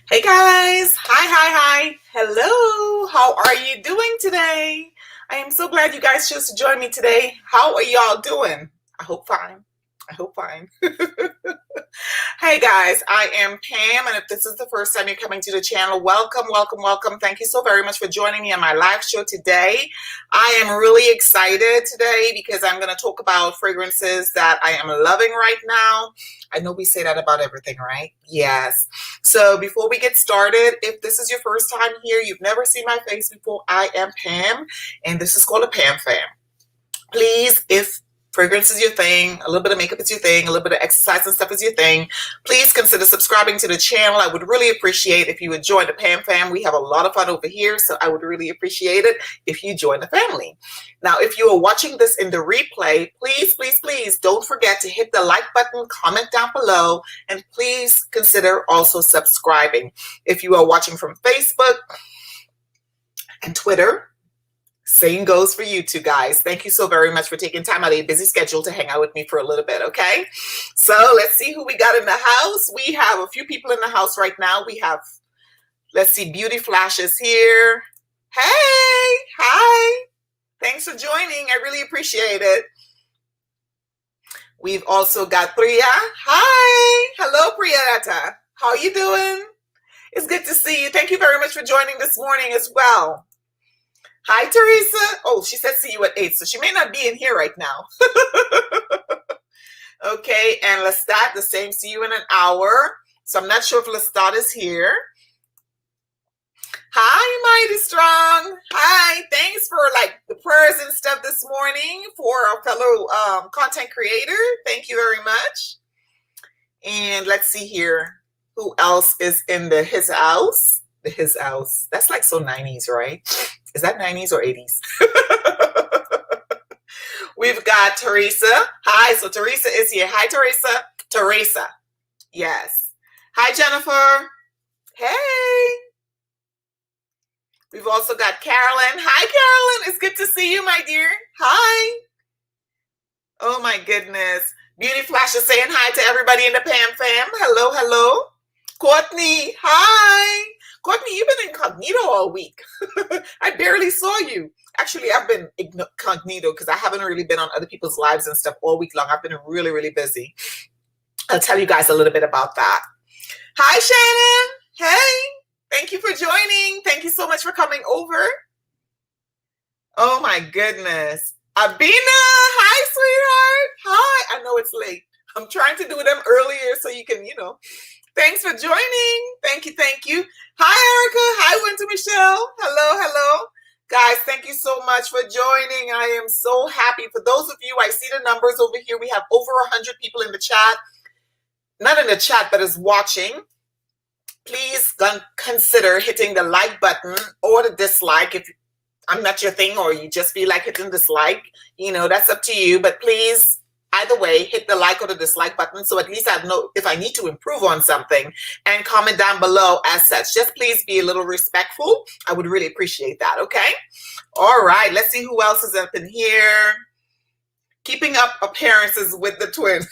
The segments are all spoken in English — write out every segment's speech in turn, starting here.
Hey guys, hi. Hello, how are you doing today? I am so glad you guys chose to join me today. How are y'all doing? I hope fine. I hope fine. Hey guys, I am Pam, and if this is the first time you're coming to the channel, welcome. Thank you so very much for joining me on my live show today. I am really excited today because I'm going to talk about fragrances that I am loving right now. I know we say that about everything, right? Yes. So before we get started, if this is your first time here, you've never seen my face before, I am Pam, and this is called a Pam FAM. Please, if fragrance is your thing, a little bit of makeup is your thing, a little bit of exercise and stuff is your thing, please consider subscribing to the channel. I would really appreciate if you would join the Pam Fam. We have a lot of fun over here, so I would really appreciate it if you join the family. Now, if you are watching this in the replay, please don't forget to hit the like button, comment down below, and please consider also subscribing. If you are watching from Facebook and Twitter, same goes for you two guys. Thank you so very much for taking time out of your busy schedule to hang out with me for a little bit, okay? So let's see who we got in the house. We have a few people in the house right now. We have, let's see, Beauty Flashes here. Hey, hi. Thanks for joining. I really appreciate it. We've also got Priya. Hi. Hello, Priyata. How are you doing? It's good to see you. Thank you very much for joining this morning as well. Hi, Teresa. Oh, she said see you at 8, so she may not be in here right now. Okay, and Lestat, the same, see you in an hour. So I'm not sure if Lestat is here. Hi, Mighty Strong. Hi, thanks for like the prayers and stuff this morning for our fellow content creator. Thank you very much. And let's see here. Who else is in his house? His house. That's like so 90s, right? Is that 90s or 80s? We've got Teresa. Hi, so Teresa is here. Hi, Teresa. Teresa. Yes. Hi, Jennifer. Hey. We've also got Carolyn. Hi, Carolyn. It's good to see you, my dear. Hi. Oh, my goodness. Beauty Flash is saying hi to everybody in the Pam Fam. Hello. Courtney. Hi. Courtney, you've been incognito all week. I barely saw you. Actually, I've been incognito because I haven't really been on other people's lives and stuff all week long. I've been really busy. I'll tell you guys a little bit about that. Hi, Shannon. Hey, thank you for joining. Thank you so much for coming over. Oh, my goodness. Abina, hi, sweetheart. Hi. I know it's late. I'm trying to do them earlier so you can, Thanks for joining. Thank you. Hi, Erica. Hi, Winter Michelle. Hello. Guys, thank you so much for joining. I am so happy. For those of you, I see the numbers over here. We have over 100 people in the chat. Not in the chat, but is watching. Please consider hitting the like button or the dislike if I'm not your thing or you just feel like hitting dislike. That's up to you. But please, either way, hit the like or the dislike button so at least I know if I need to improve on something, and comment down below as such. Just please be a little respectful. I would really appreciate that, okay? All right, let's see who else is up in here. Keeping up appearances with the twins.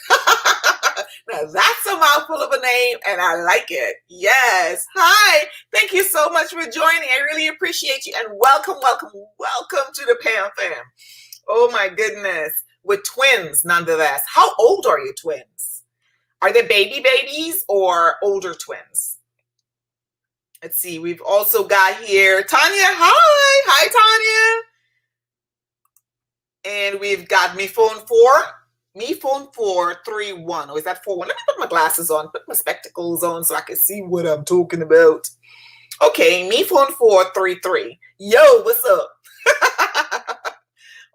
Now that's a mouthful of a name and I like it. Yes. Hi. Thank you so much for joining. I really appreciate you, and welcome to the Pam Fam. Oh my goodness. With twins, nonetheless. How old are your twins? Are they babies or older twins? Let's see. We've also got here Tanya. Hi, Tanya. And we've got me phone 431. Or is that 41? Let me put my glasses on, put my spectacles on so I can see what I'm talking about. Okay, me phone 433. Yo, what's up?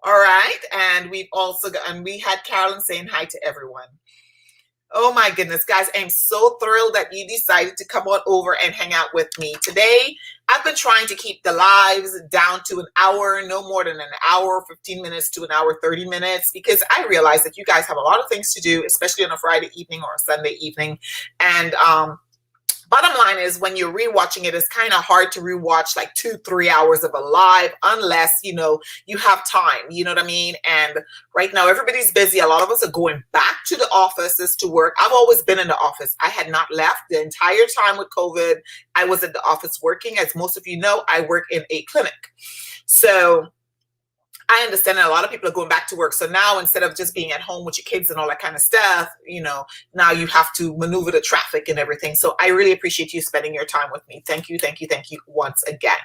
All right, and we've also got, and we had Carolyn saying hi to everyone. Oh my goodness, guys, I'm so thrilled that you decided to come on over and hang out with me today. I've been trying to keep the lives down to an hour, no more than an hour, 15 minutes to an hour, 30 minutes, because I realize that you guys have a lot of things to do, especially on a Friday evening or a Sunday evening. And bottom line is when you're rewatching it, it's kind of hard to rewatch like 2-3 hours of a live unless, you know, you have time, you know what I mean? And right now everybody's busy. A lot of us are going back to the offices to work. I've always been in the office. I had not left the entire time with COVID. I was at the office working. As most of you know, I work in a clinic. So I understand that a lot of people are going back to work. So now instead of just being at home with your kids and all that kind of stuff, you know, now you have to maneuver the traffic and everything. So I really appreciate you spending your time with me. Thank you, thank you, thank you once again.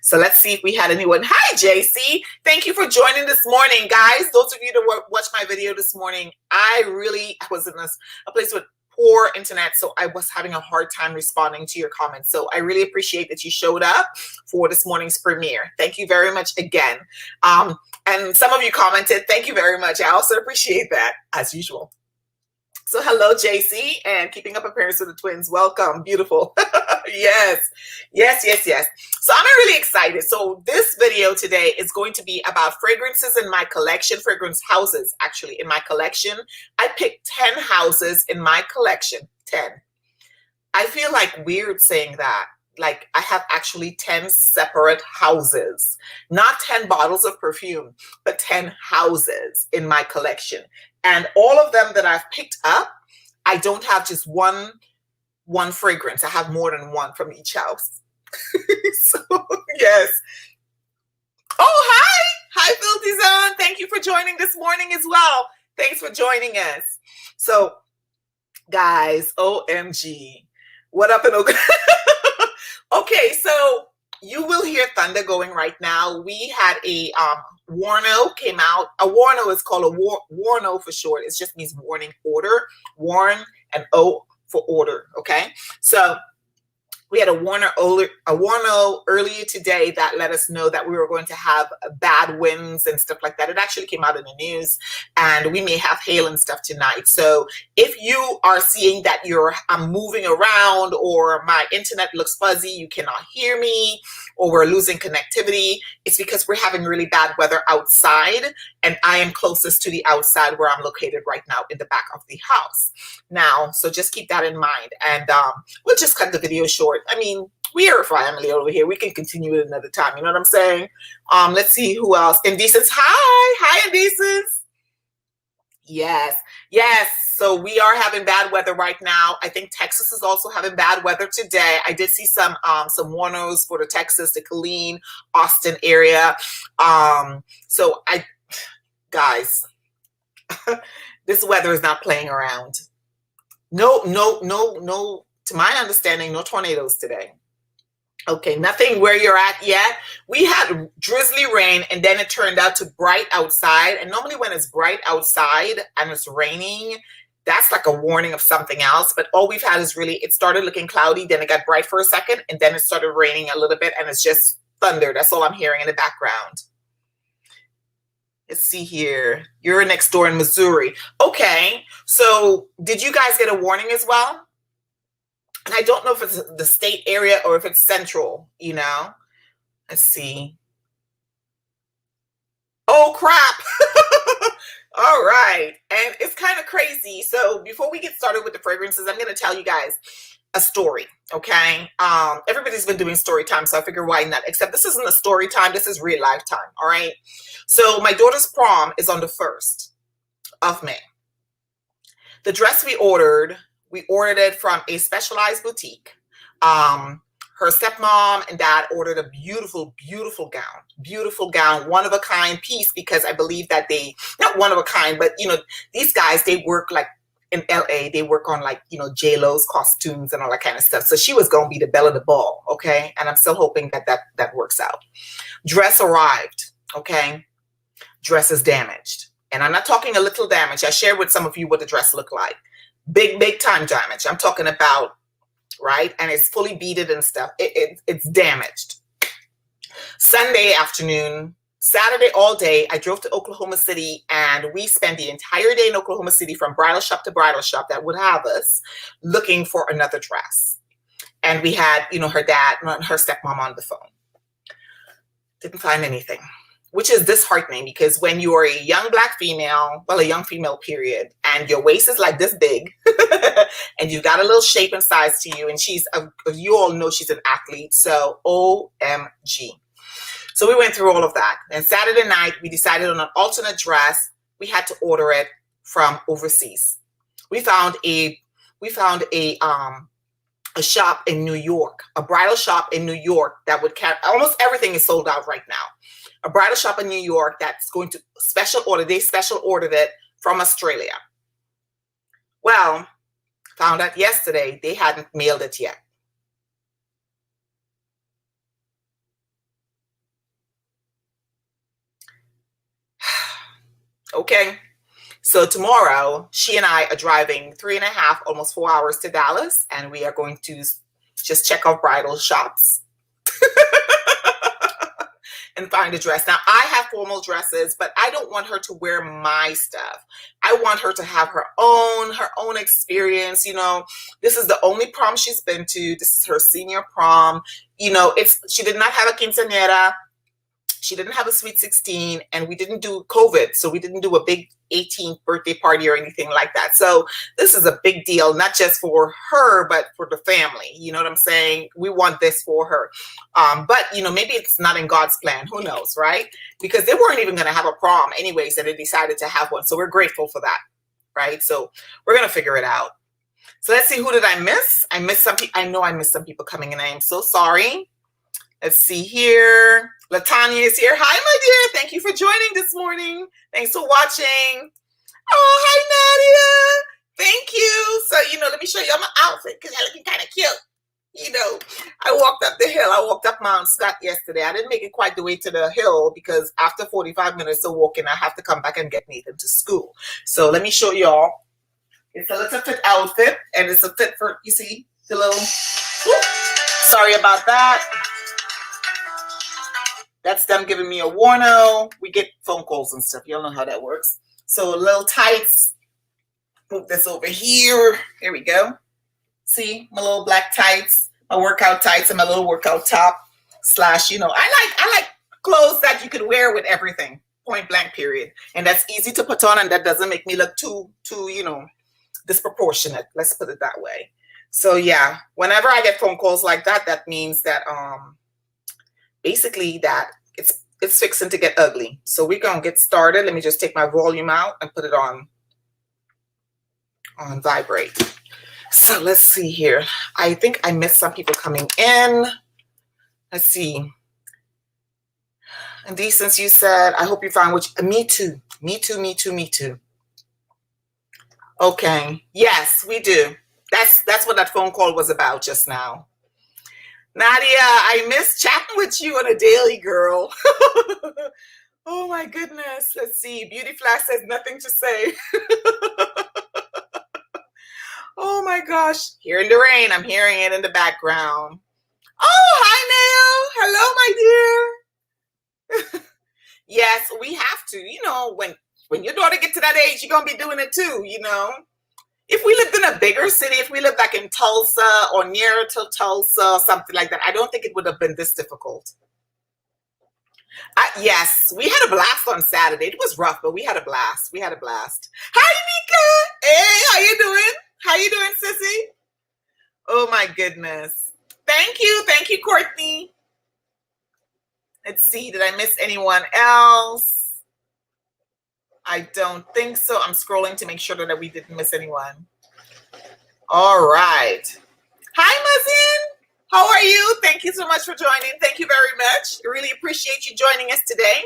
So let's see if we had anyone. Hi, JC. Thank you for joining this morning, guys. Those of you that watched my video this morning, I was in a place with poor internet, so I was having a hard time responding to your comments. So I really appreciate that you showed up for this morning's premiere. Thank you very much again. And some of you commented, thank you very much. I also appreciate that, as usual. So hello, JC, and Keeping Up Appearance with the Twins. Welcome. Beautiful. Yes, yes, yes, yes. So I'm really excited. So this video today is going to be about fragrances in my collection, fragrance houses, actually, in my collection. I picked 10 houses in my collection, 10. I feel like weird saying that. Like I have actually 10 separate houses, not 10 bottles of perfume, but 10 houses in my collection. And all of them that I've picked up, I don't have just one fragrance. I have more than one from each house. So, yes. Oh, hi. Hi, Filthy Zone. Thank you for joining this morning as well. Thanks for joining us. So, guys, OMG. What up in Oakland? Okay, so you will hear thunder going right now. We had a warno came out. A warno is called a warno for short. It just means warning order. Warn and O for order. Okay, so we had a warno earlier today that let us know that we were going to have bad winds and stuff like that. It actually came out in the news, and we may have hail and stuff tonight. So if you are seeing that I'm moving around, or my internet looks fuzzy, you cannot hear me, or we're losing connectivity, it's because we're having really bad weather outside, and I am closest to the outside where I'm located right now in the back of the house. Now, so just keep that in mind, and we'll just cut the video short. I mean, we are a family over here. We can continue it another time. You know what I'm saying? Let's see who else. Indecence. Hi, Indecence. Yes, yes. So we are having bad weather right now. I think Texas is also having bad weather today. I did see some warnos for the Texas, the Killeen, Austin area. So guys, this weather is not playing around. No. To my understanding, no tornadoes today. Okay, nothing where you're at yet. We had drizzly rain, and then it turned out to bright outside. And normally when it's bright outside and it's raining, that's like a warning of something else. But all we've had is really, it started looking cloudy, then it got bright for a second, and then it started raining a little bit, and it's just thunder. That's all I'm hearing in the background. Let's see here. You're next door in Missouri. Okay, so did you guys get a warning as well? And I don't know if it's the state area or if it's central, you know. Let's see. Oh, crap. All right. And it's kind of crazy. So before we get started with the fragrances, I'm going to tell you guys a story, okay? Everybody's been doing story time, so I figure why not? Except this isn't a story time. This is real life time, all right? So my daughter's prom is on the 1st of May. The dress we ordered it from a specialized boutique. Her stepmom and dad ordered a beautiful, beautiful gown, one of a kind piece, because I believe that not one of a kind, but you know, these guys, they work like in LA, they work on like, you know, J-Lo's costumes and all that kind of stuff. So she was going to be the belle of the ball. Okay. And I'm still hoping that works out. Dress arrived. Okay. Dress is damaged. And I'm not talking a little damage. I shared with some of you what the dress looked like. Big time damage. I'm talking about, right? And it's fully beaded and stuff. It's damaged. Sunday afternoon, Saturday all day, I drove to Oklahoma City, and we spent the entire day in Oklahoma City from bridal shop to bridal shop that would have us looking for another dress. And we had, you know, her dad, her stepmom on the phone. Didn't find anything, which is disheartening, because when you are a young Black female, well, a young female period, and your waist is like this big, and you've got a little shape and size to you. And you all know she's an athlete. So OMG. So we went through all of that. And Saturday night, we decided on an alternate dress. We had to order it from overseas. We found a shop in New York, a bridal shop in New York that would carry, almost everything is sold out right now. A bridal shop in New York that's going to special order. They special ordered it from Australia. Well, found out yesterday they hadn't mailed it yet. Okay. So tomorrow, she and I are driving 3.5, almost 4 hours to Dallas, and we are going to just check out bridal shops and find a dress. Now, I have formal dresses, but I don't want her to wear my stuff. I want her to have her own experience. You know, this is the only prom she's been to. This is her senior prom. You know, she did not have a quinceañera. She didn't have a sweet 16, and we didn't do COVID. So we didn't do a big 18th birthday party or anything like that. So this is a big deal, not just for her, but for the family. You know what I'm saying? We want this for her. But, you know, maybe it's not in God's plan. Who knows, right? Because they weren't even going to have a prom anyways, and they decided to have one. So we're grateful for that, right? So we're going to figure it out. So let's see, who did I miss? I missed some people. I know I missed some people coming in. I am so sorry. Let's see here. Latanya is here. Hi, my dear. Thank you for joining this morning. Thanks for watching. Oh, hi, Nadia. Thank you. So, you know, let me show you my outfit because I'm looking kind of cute. You know, I walked up the hill. I walked up Mount Scott yesterday. I didn't make it quite the way to the hill because after 45 minutes of walking, I have to come back and get Nathan to school. So let me show y'all. It's a little fit outfit, and it's a fit for, you see, the little, whoop, sorry about that. That's them giving me a warno. We get phone calls and stuff. Y'all know how that works. So little tights. Move this over here. Here we go. See my little black tights, my workout tights, and my little workout top. Slash, you know, I like clothes that you could wear with everything. Point blank, period. And that's easy to put on, and that doesn't make me look too, you know, disproportionate. Let's put it that way. So yeah, whenever I get phone calls like that, that means that basically that it's fixing to get ugly. So we're gonna get started. Let me just take my volume out and put it on vibrate. So let's see here. I think I missed some people coming in. Let's see. And since you said, I hope you found which, me too. Me too, me too, me too. Okay, yes, we do. That's what that phone call was about just now. Nadia, I miss chatting with you on a daily, girl. Oh my goodness. Let's see. Beauty Flash says nothing to say. Oh my gosh. Here in the rain. I'm hearing it in the background. Oh, hi, Nail. Hello, my dear. Yes, we have to. You know, when your daughter gets to that age, you're going to be doing it too, you know. If we lived in a bigger city, if we lived like in Tulsa or nearer to Tulsa or something like that, I don't think it would have been this difficult. Yes, we had a blast on Saturday. It was rough, but we had a blast. We had a blast. Hi, Nika. Hey, how you doing? How you doing, sissy? Oh, my goodness. Thank you. Thank you, Courtney. Let's see. Did I miss anyone else? I don't think so. I'm scrolling to make sure that we didn't miss anyone. All right. Hi, Mazin. How are you? Thank you so much for joining. Thank you very much. I really appreciate you joining us today.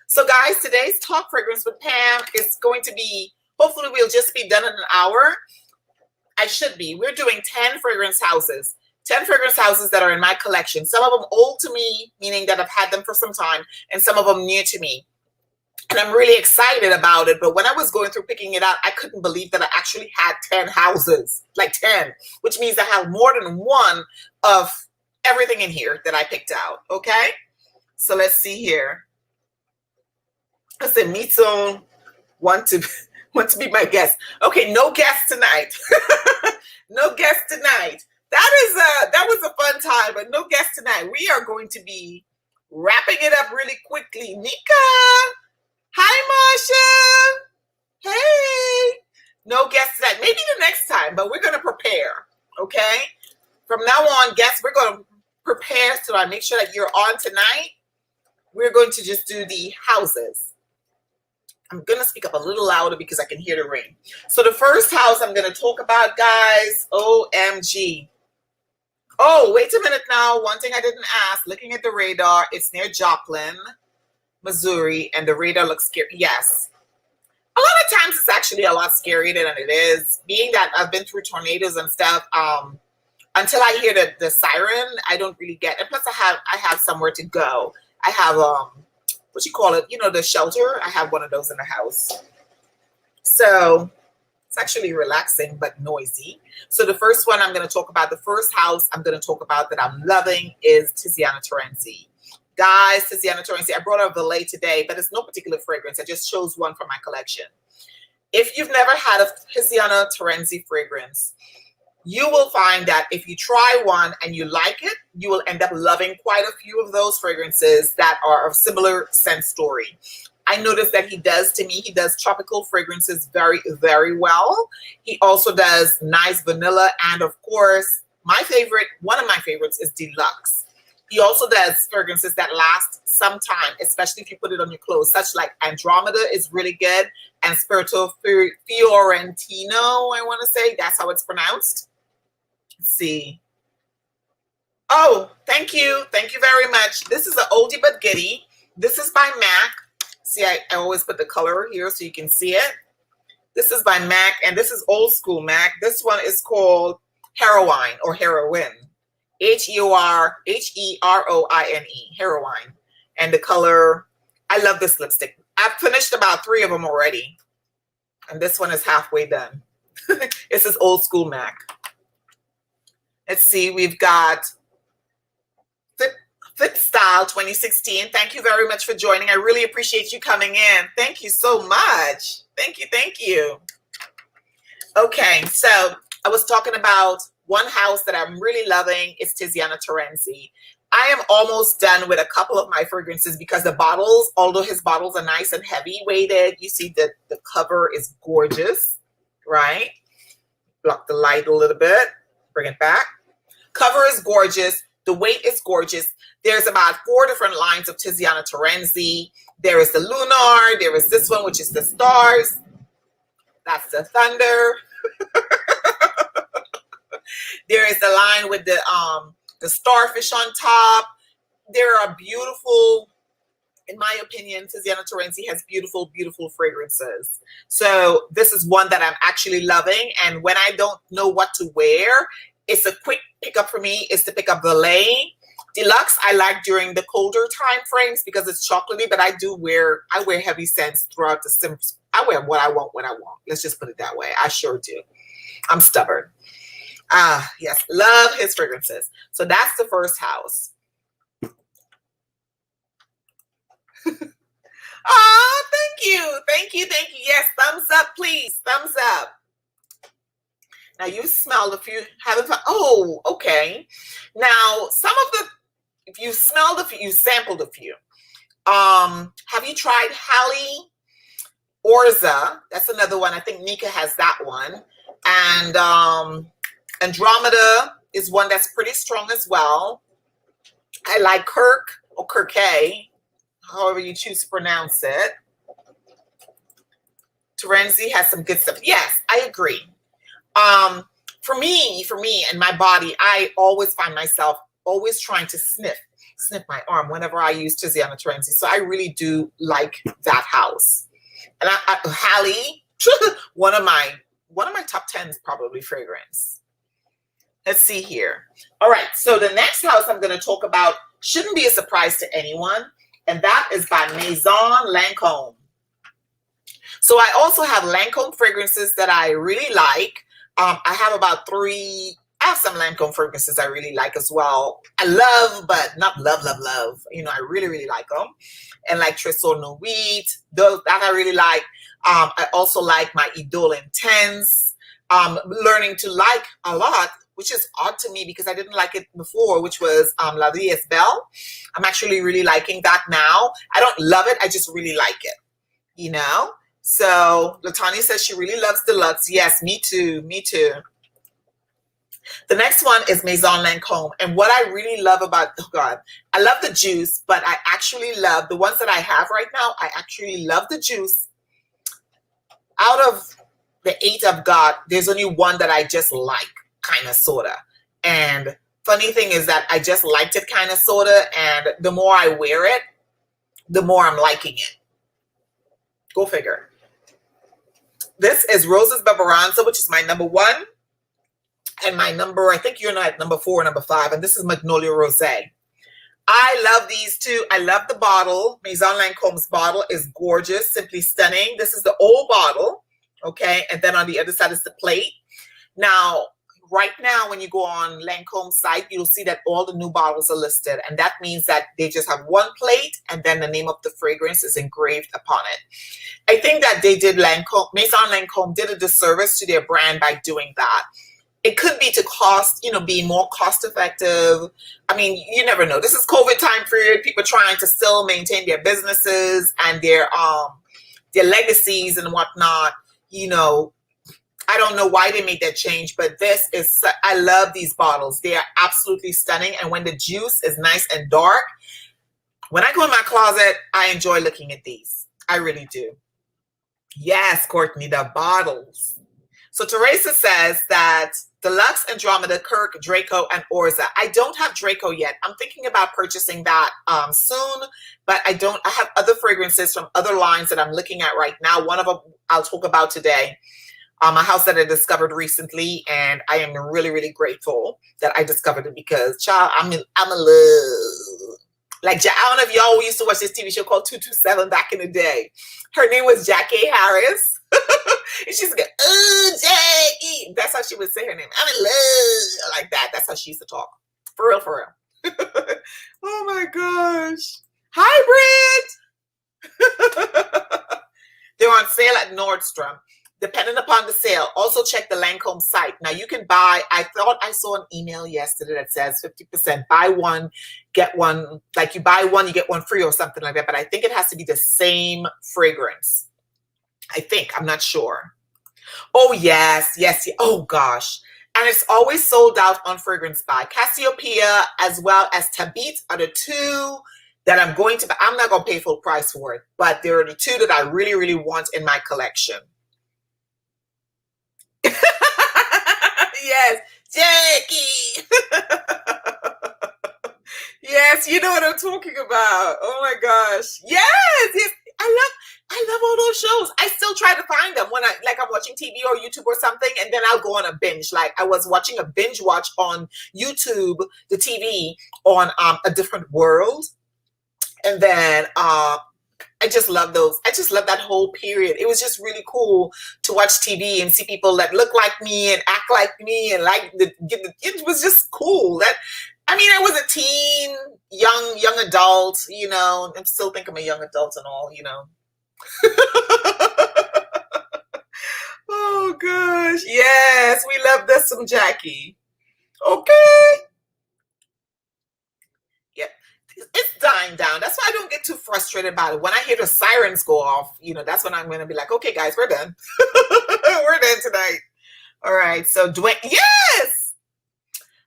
So, guys, today's Talk Fragrance with Pam is going to be, hopefully we'll just be done in an hour. I should be. We're doing 10 fragrance houses. 10 fragrance houses that are in my collection. Some of them old to me, meaning that I've had them for some time, and some of them new to me. And I'm really excited about it. But when I was going through picking it out, I couldn't believe that I actually had 10 houses, like 10, which means I have more than one of everything in here that I picked out. Okay. So let's see here. I said, MAISON want to be my guest. Okay. No guest tonight. No guest tonight. That was a fun time, but no guest tonight. We are going to be wrapping it up really quickly. Nika. Hi, Marsha. Hey. No guests tonight. Maybe the next time, but we're going to prepare, okay? From now on, guests, we're going to prepare so I make sure that you're on tonight. We're going to just do the houses. I'm going to speak up a little louder because I can hear the ring. So the first house I'm going to talk about, guys, OMG. Oh, wait a minute now. One thing I didn't ask, looking at the radar, it's near Joplin, Missouri, and the radar looks scary. Yes. A lot of times it's actually a lot scarier than it is. Being that I've been through tornadoes and stuff, until I hear the siren, I don't really get it. Plus I have somewhere to go. I have what you call it, you know, the shelter. I have one of those in the house. So it's actually relaxing but noisy. So the first one I'm going to talk about, the first house I'm going to talk about that I'm loving is Tiziana Terenzi. Guys, Tiziana Terenzi, I brought a Valet today, but it's no particular fragrance. I just chose one from my collection. If you've never had a Tiziana Terenzi fragrance, you will find that if you try one and you like it, you will end up loving quite a few of those fragrances that are of similar scent story. I noticed that he does tropical fragrances very, very well. He also does nice vanilla. And of course, one of my favorites is Deluxe. He also does fragrances that last some time, especially if you put it on your clothes, such like Andromeda is really good. And Spirito Fiorentino, I want to say, that's how it's pronounced. Let's see. Oh, thank you. Thank you very much. This is an oldie but goodie. This is by MAC. See, I always put the color here so you can see it. This is by MAC, and this is old school MAC. This one is called Heroine or Heroine. Heroine, Heroine. And the color, I love this lipstick. I've finished about 3 of them already. And this one is halfway done. This is old school MAC. Let's see, we've got Fit Style 2016. Thank you very much for joining. I really appreciate you coming in. Thank you so much. Thank you. Thank you. Okay, so I was talking about one house that I'm really loving is Tiziana Terenzi. I am almost done with a couple of my fragrances because the bottles, although his bottles are nice and heavy weighted, you see that the cover is gorgeous, right? Block the light a little bit, bring it back. Cover is gorgeous. The weight is gorgeous. There's about 4 different lines of Tiziana Terenzi. There is the Lunar. There is this one, which is the Stars. That's the Thunder. There is the line with the starfish on top. There are beautiful, in my opinion, Tiziana Terenzi has beautiful, beautiful fragrances. So this is one that I'm actually loving. And when I don't know what to wear, it's a quick pickup for me is to pick up Valet. Deluxe I like during the colder time frames because it's chocolatey, but I wear heavy scents throughout the sims. I wear what I want when I want. Let's just put it that way. I sure do. I'm stubborn. Yes, love his fragrances. So that's the first house. Thank you. Thank you. Thank you. Yes, thumbs up, please. Thumbs up. Now you smelled a few, haven't, oh, okay. Now if you smelled a few, you sampled a few. Have you tried Halle Orza? That's another one. I think Nika has that one. And Andromeda is one that's pretty strong as well. I like Kirk or Kirke, however you choose to pronounce it. Terenzi has some good stuff. Yes, I agree. For me and my body, I always find myself always trying to sniff my arm whenever I use Tiziana Terenzi. So I really do like that house. And Halle, one of my top 10 is probably fragrance. Let's see here. All right, so the next house I'm going to talk about shouldn't be a surprise to anyone, and that is by Maison Lancome. So I also have Lancome fragrances that I really like. I have about 3. I have some Lancome fragrances I really like as well. I love, but not love. You know, I really, really like them. And like Tresor Nuit, those that I really like. I also like my Idole Intense. Learning to like a lot, which is odd to me because I didn't like it before, which was La Vie Est Belle. I'm actually really liking that now. I don't love it. I just really like it, you know? So Latanya says she really loves Deluxe. Yes, me too. Me too. The next one is Maison Lancome. And what I really love about, oh God, I love the juice, but I actually love the ones that I have right now. I actually love the juice. Out of the 8 I've got, there's only one that I just like, kind of, sorta. And funny thing is that I just liked it, kind of, sorta. And the more I wear it, the more I'm liking it. Go figure. This is Roses Barbaranza, which is my number 1. And my number, I think you're at number 4 or number 5. And this is Magnolia Rosé. I love these two. I love the bottle. Maison Lancome's bottle is gorgeous, simply stunning. This is the old bottle, okay? And then on the other side is the plate. Now, right now, when you go on Lancome's site, you'll see that all the new bottles are listed. And that means that they just have one plate and then the name of the fragrance is engraved upon it. I think that they did Maison Lancome did a disservice to their brand by doing that. It could be to cost, you know, be more cost effective. I mean, you never know. This is COVID time period. People trying to still maintain their businesses and their legacies and whatnot. You know, I don't know why they made that change, but this is, I love these bottles. They are absolutely stunning. And when the juice is nice and dark, when I go in my closet, I enjoy looking at these. I really do. Yes, Courtney, the bottles. So Teresa says that Deluxe, Andromeda, Kirk, Draco, and Orza. I don't have Draco yet. I'm thinking about purchasing that soon, but I have other fragrances from other lines that I'm looking at right now. One of them I'll talk about today. A house that I discovered recently, and I am really, really grateful that I discovered it because, child, I'm in love. Like, I don't know if y'all used to watch this TV show called 227 back in the day. Her name was Jackie Harris. And she's like, oh, Jackie. That's how she would say her name. I'm in love. Like that. That's how she used to talk. For real, for real. Oh my gosh. Hi, Brit. They're on sale at Nordstrom. Depending upon the sale, also check the Lancome site. Now you can buy, I thought I saw an email yesterday that says 50%, buy one, get one. Like you buy one, you get one free or something like that. But I think it has to be the same fragrance. I think, I'm not sure. Oh, yes, yes, yes. Oh, gosh. And it's always sold out on Fragrance Buy. Cassiopeia as well as Tabit are the 2 that I'm going to buy. I'm not going to pay full price for it, but they're the 2 that I really, really want in my collection. Yes, Jackie. Yes, you know what I'm talking about. Oh my gosh. Yes, yes. I love all those shows. I still try to find them when I'm watching TV or YouTube or something, and then I'll go on a binge. Like I was watching a binge watch on YouTube, the TV on A Different World. And then I just love those. I just love that whole period. It was just really cool to watch TV and see people that look like me and act like me and it was just cool. I mean, I was a teen, young adult, you know. I still think I'm a young adult and all, you know. Oh gosh, yes, we love this some Jackie. Okay. Yeah, it's dying down. That's why I don't get too frustrated about it. When I hear the sirens go off, you know, that's when I'm going to be like, okay, guys, we're done. We're done tonight. All right. So Dwayne, yes,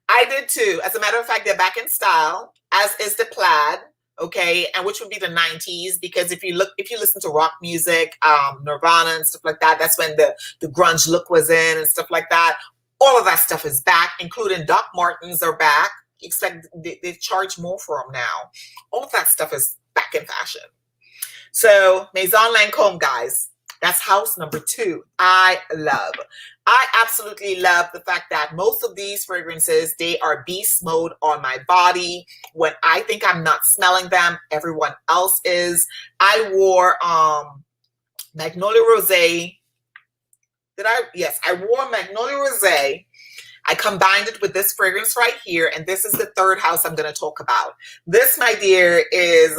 I did too. As a matter of fact, they're back in style, as is the plaid. Okay, and which would be the 90s, because if you listen to rock music, Nirvana and stuff like that, that's when the grunge look was in and stuff like that. All of that stuff is back, including Doc Martens are back. Except they charge more for them now. All of that stuff is back in fashion. So Maison Lancome, guys, that's house number 2. I absolutely love the fact that most of these fragrances, they are beast mode on my body. When I think I'm not smelling them, everyone else is. I wore Magnolia Rosé. Yes, I wore Magnolia Rosé. I combined it with this fragrance right here, and this is the 3rd house I'm going to talk about. This, my dear, is,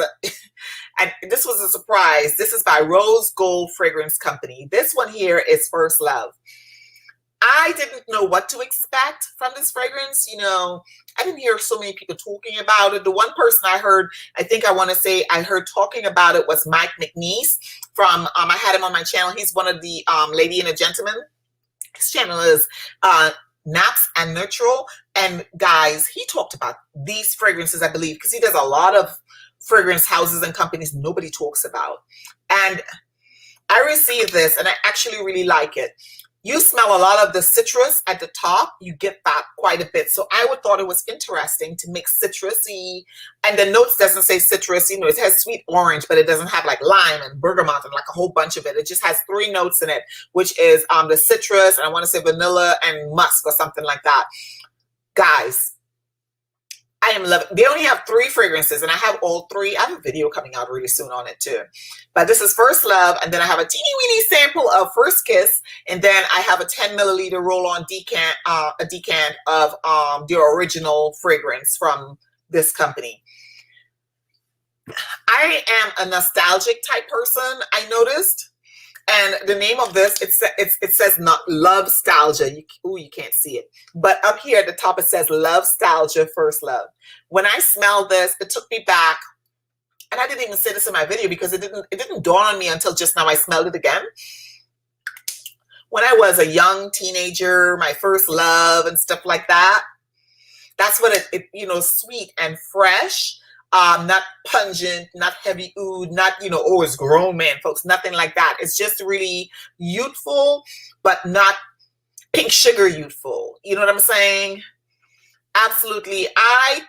and this was a surprise. This is by Rose Gold Fragrance Company. This one here is First Love. I didn't know what to expect from this fragrance. You know, I didn't hear so many people talking about it. The one person I heard, I think I want to say I heard talking about it was Mike McNeese from, I had him on my channel. He's one of the Lady and a Gentleman. His channel is Naps and Neutral. And guys, he talked about these fragrances, I believe, because he does a lot of fragrance houses and companies nobody talks about. And I received this and I actually really like it. You smell a lot of the citrus at the top. You get that quite a bit. So I would thought it was interesting to mix citrusy, and the notes doesn't say citrus. You know, it has sweet orange, but it doesn't have like lime and bergamot and like a whole bunch of it. It just has 3 notes in it, which is the citrus, and I want to say vanilla and musk or something like that. Guys, I am loving. They only have 3 fragrances, and I have all 3. I have a video coming out really soon on it too. But this is First Love, and then I have a teeny weeny sample of First Kiss, and then I have a 10 milliliter roll-on decant, a decant of the original fragrance from this company. I am a nostalgic type person, I noticed. And the name of this, it says not Love-stalgia. You can't see it. But up here at the top, it says Love-stalgia, First Love. When I smelled this, it took me back. And I didn't even say this in my video because it didn't dawn on me until just now I smelled it again. When I was a young teenager, my first love and stuff like that. That's what it you know, sweet and fresh. Not pungent, not heavy oud, not, you know, oh, it's grown man, folks, nothing like that. It's just really youthful, but not pink sugar youthful. You know what I'm saying? Absolutely. I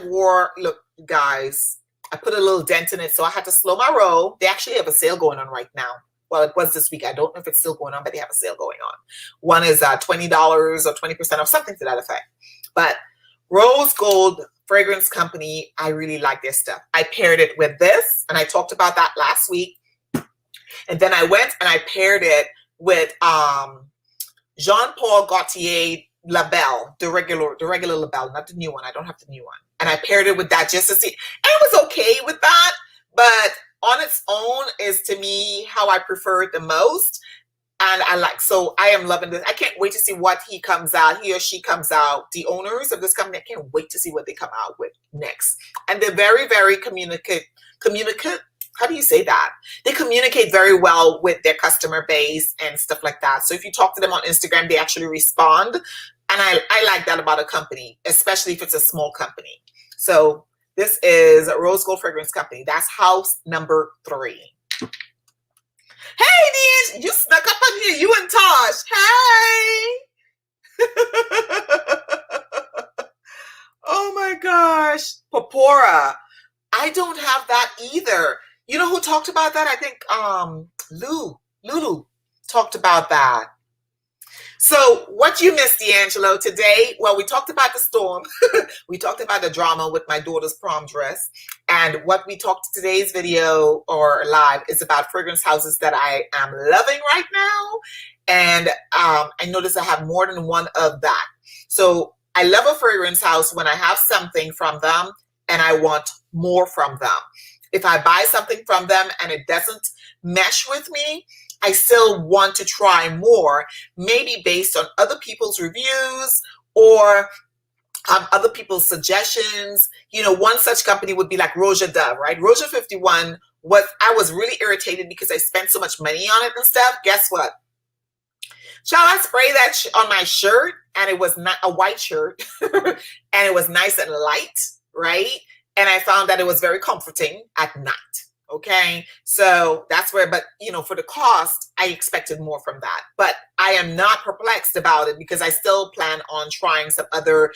wore, look, guys, I put a little dent in it, so I had to slow my roll. They actually have a sale going on right now. Well, it was this week. I don't know if it's still going on, but they have a sale going on. One is $20 or 20% off, something to that effect. But Rose Gold Fragrance Company, I really like their stuff. I paired it with this, and I talked about that last week. And then I went and I paired it with Jean-Paul Gaultier Label, the regular Label, not the new one. I don't have the new one. And I paired it with that just to see. And it was okay with that, but on its own is, to me, how I prefer it the most. And I like, so I am loving this. I can't wait to see what he or she comes out. The owners of this company, I can't wait to see what they come out with next. And they're very, very communicate. How do you say that? They communicate very well with their customer base and stuff like that. So if you talk to them on Instagram, they actually respond. And I like that about a company, especially if it's a small company. So this is Rose Gold Fragrance Company. That's house number 3. Hey, Dean, you snuck up on here. You and Tosh. Hey. Oh my gosh. Papora. I don't have that either. You know who talked about that? I think Lulu talked about that. So what you missed, D'Angelo, today? Well, we talked about the storm. We talked about the drama with my daughter's prom dress. And what we talked today's video or live is about fragrance houses that I am loving right now. And I noticed I have more than one of that. So I love a fragrance house when I have something from them and I want more from them. If I buy something from them and it doesn't mesh with me, I still want to try more, maybe based on other people's reviews or other people's suggestions. You know, one such company would be like Roja Dove, right? Roja 51 I was really irritated because I spent so much money on it and stuff. Guess what? Shall I spray that on my shirt? And it was not a white shirt and it was nice and light, right? And I found that it was very comforting at night. Okay, so that's where, but you know, for the cost, I expected more from that. But I am not perplexed about it because I still plan on trying some other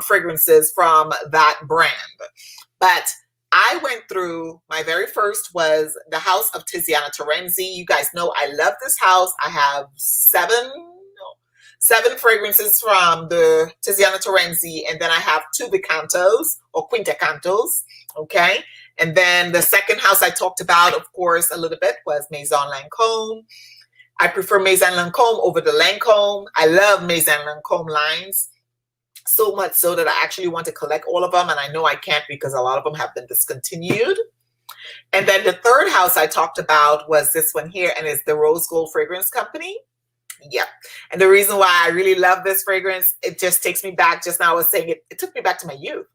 fragrances from that brand. But I went through, my very first was the house of Tiziana Terenzi. You guys know I love this house. I have seven fragrances from the Tiziana Terenzi, and then I have 2 Vicantos or Quintecantos, okay? And then the second house I talked about, of course, a little bit was Maison Lancome. I prefer Maison Lancome over the Lancome. I love Maison Lancome lines so much so that I actually want to collect all of them, and I know I can't because a lot of them have been discontinued. And then the third house I talked about was this one here, and it's the Rose Gold Fragrance Company. Yep. And the reason why I really love this fragrance, it just takes me back. Just now I was saying it took me back to my youth.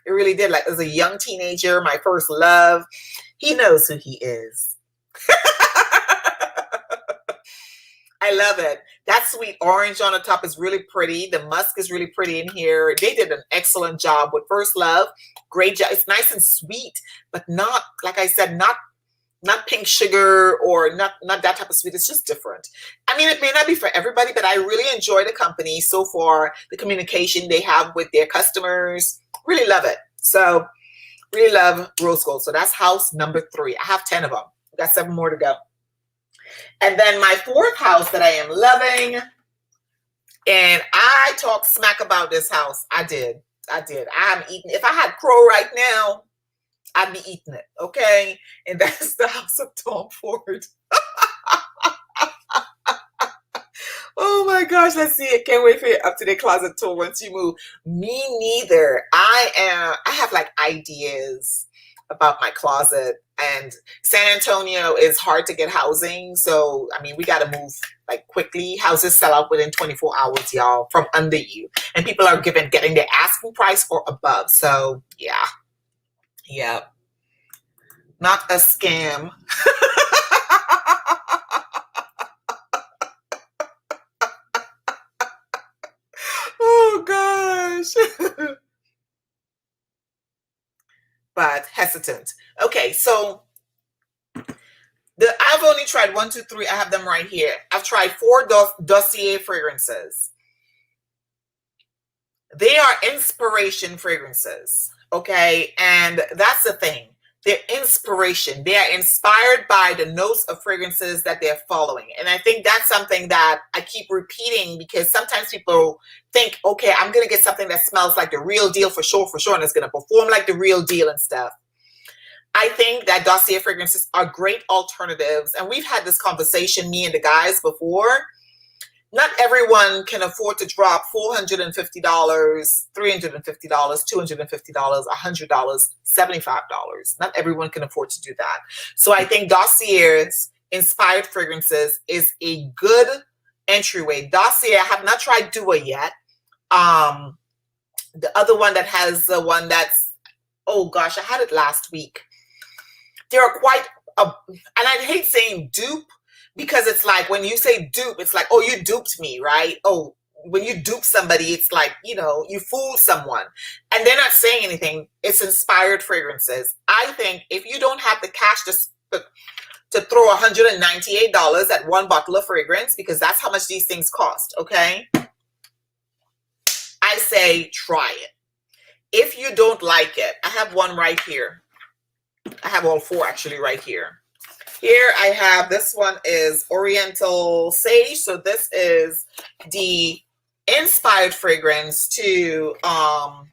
It really did. Like as a young teenager, my first love. He knows who he is. I love it. That sweet orange on the top is really pretty. The musk is really pretty in here. They did an excellent job with First Love. Great job. It's nice and sweet, but not, like I said, not pink sugar or not that type of sweet. It's just different. I mean, it may not be for everybody, but I really enjoy the company so far, the communication they have with their customers. Really love it. So really love Rose Gold. So that's house number 3. I have 10 of them. We got 7 more to go. And then my 4th house that I am loving, and I talk smack about this house. I did. I'm eating. If I had crow right now, I'd be eating it, okay? And that's the house of Tom Ford. Oh my gosh, let's see it. Can't wait for your up-to-date closet tour once you move. Me neither. I have like ideas about my closet, and San Antonio is hard to get housing. So, I mean, we got to move like quickly. Houses sell out within 24 hours, y'all, from under you. And people are getting their asking price or above. So, yeah. Yeah. Not a scam. Oh, gosh. But hesitant. Okay, so I've only tried 1, 2, 3. I have them right here. I've tried 4 Dossier fragrances. They are inspiration fragrances, okay? And that's the thing. They're inspiration. They are inspired by the notes of fragrances that they're following. And I think that's something that I keep repeating, because sometimes people think, okay, I'm going to get something that smells like the real deal for sure, and it's going to perform like the real deal and stuff. I think that Dossier fragrances are great alternatives. And we've had this conversation, me and the guys, before. Not everyone can afford to drop $450, $350, $250, $100, $75. Not everyone can afford to do that. So I think Dossier's inspired fragrances is a good entryway. Dossier, I have not tried Dua yet. The other one that has the one that's, oh gosh, I had it last week. They are quite, and I hate saying dupe, because it's like when you say dupe, it's like, oh, you duped me, right? Oh, when you dupe somebody, it's like, you know, you fooled someone. And they're not saying anything. It's inspired fragrances. I think if you don't have the cash to throw $198 at one bottle of fragrance, because that's how much these things cost, okay? I say try it. If you don't like it, I have one right here. I have all 4 actually right here. Here I have, this one is Oriental Sage. So this is the inspired fragrance to Tom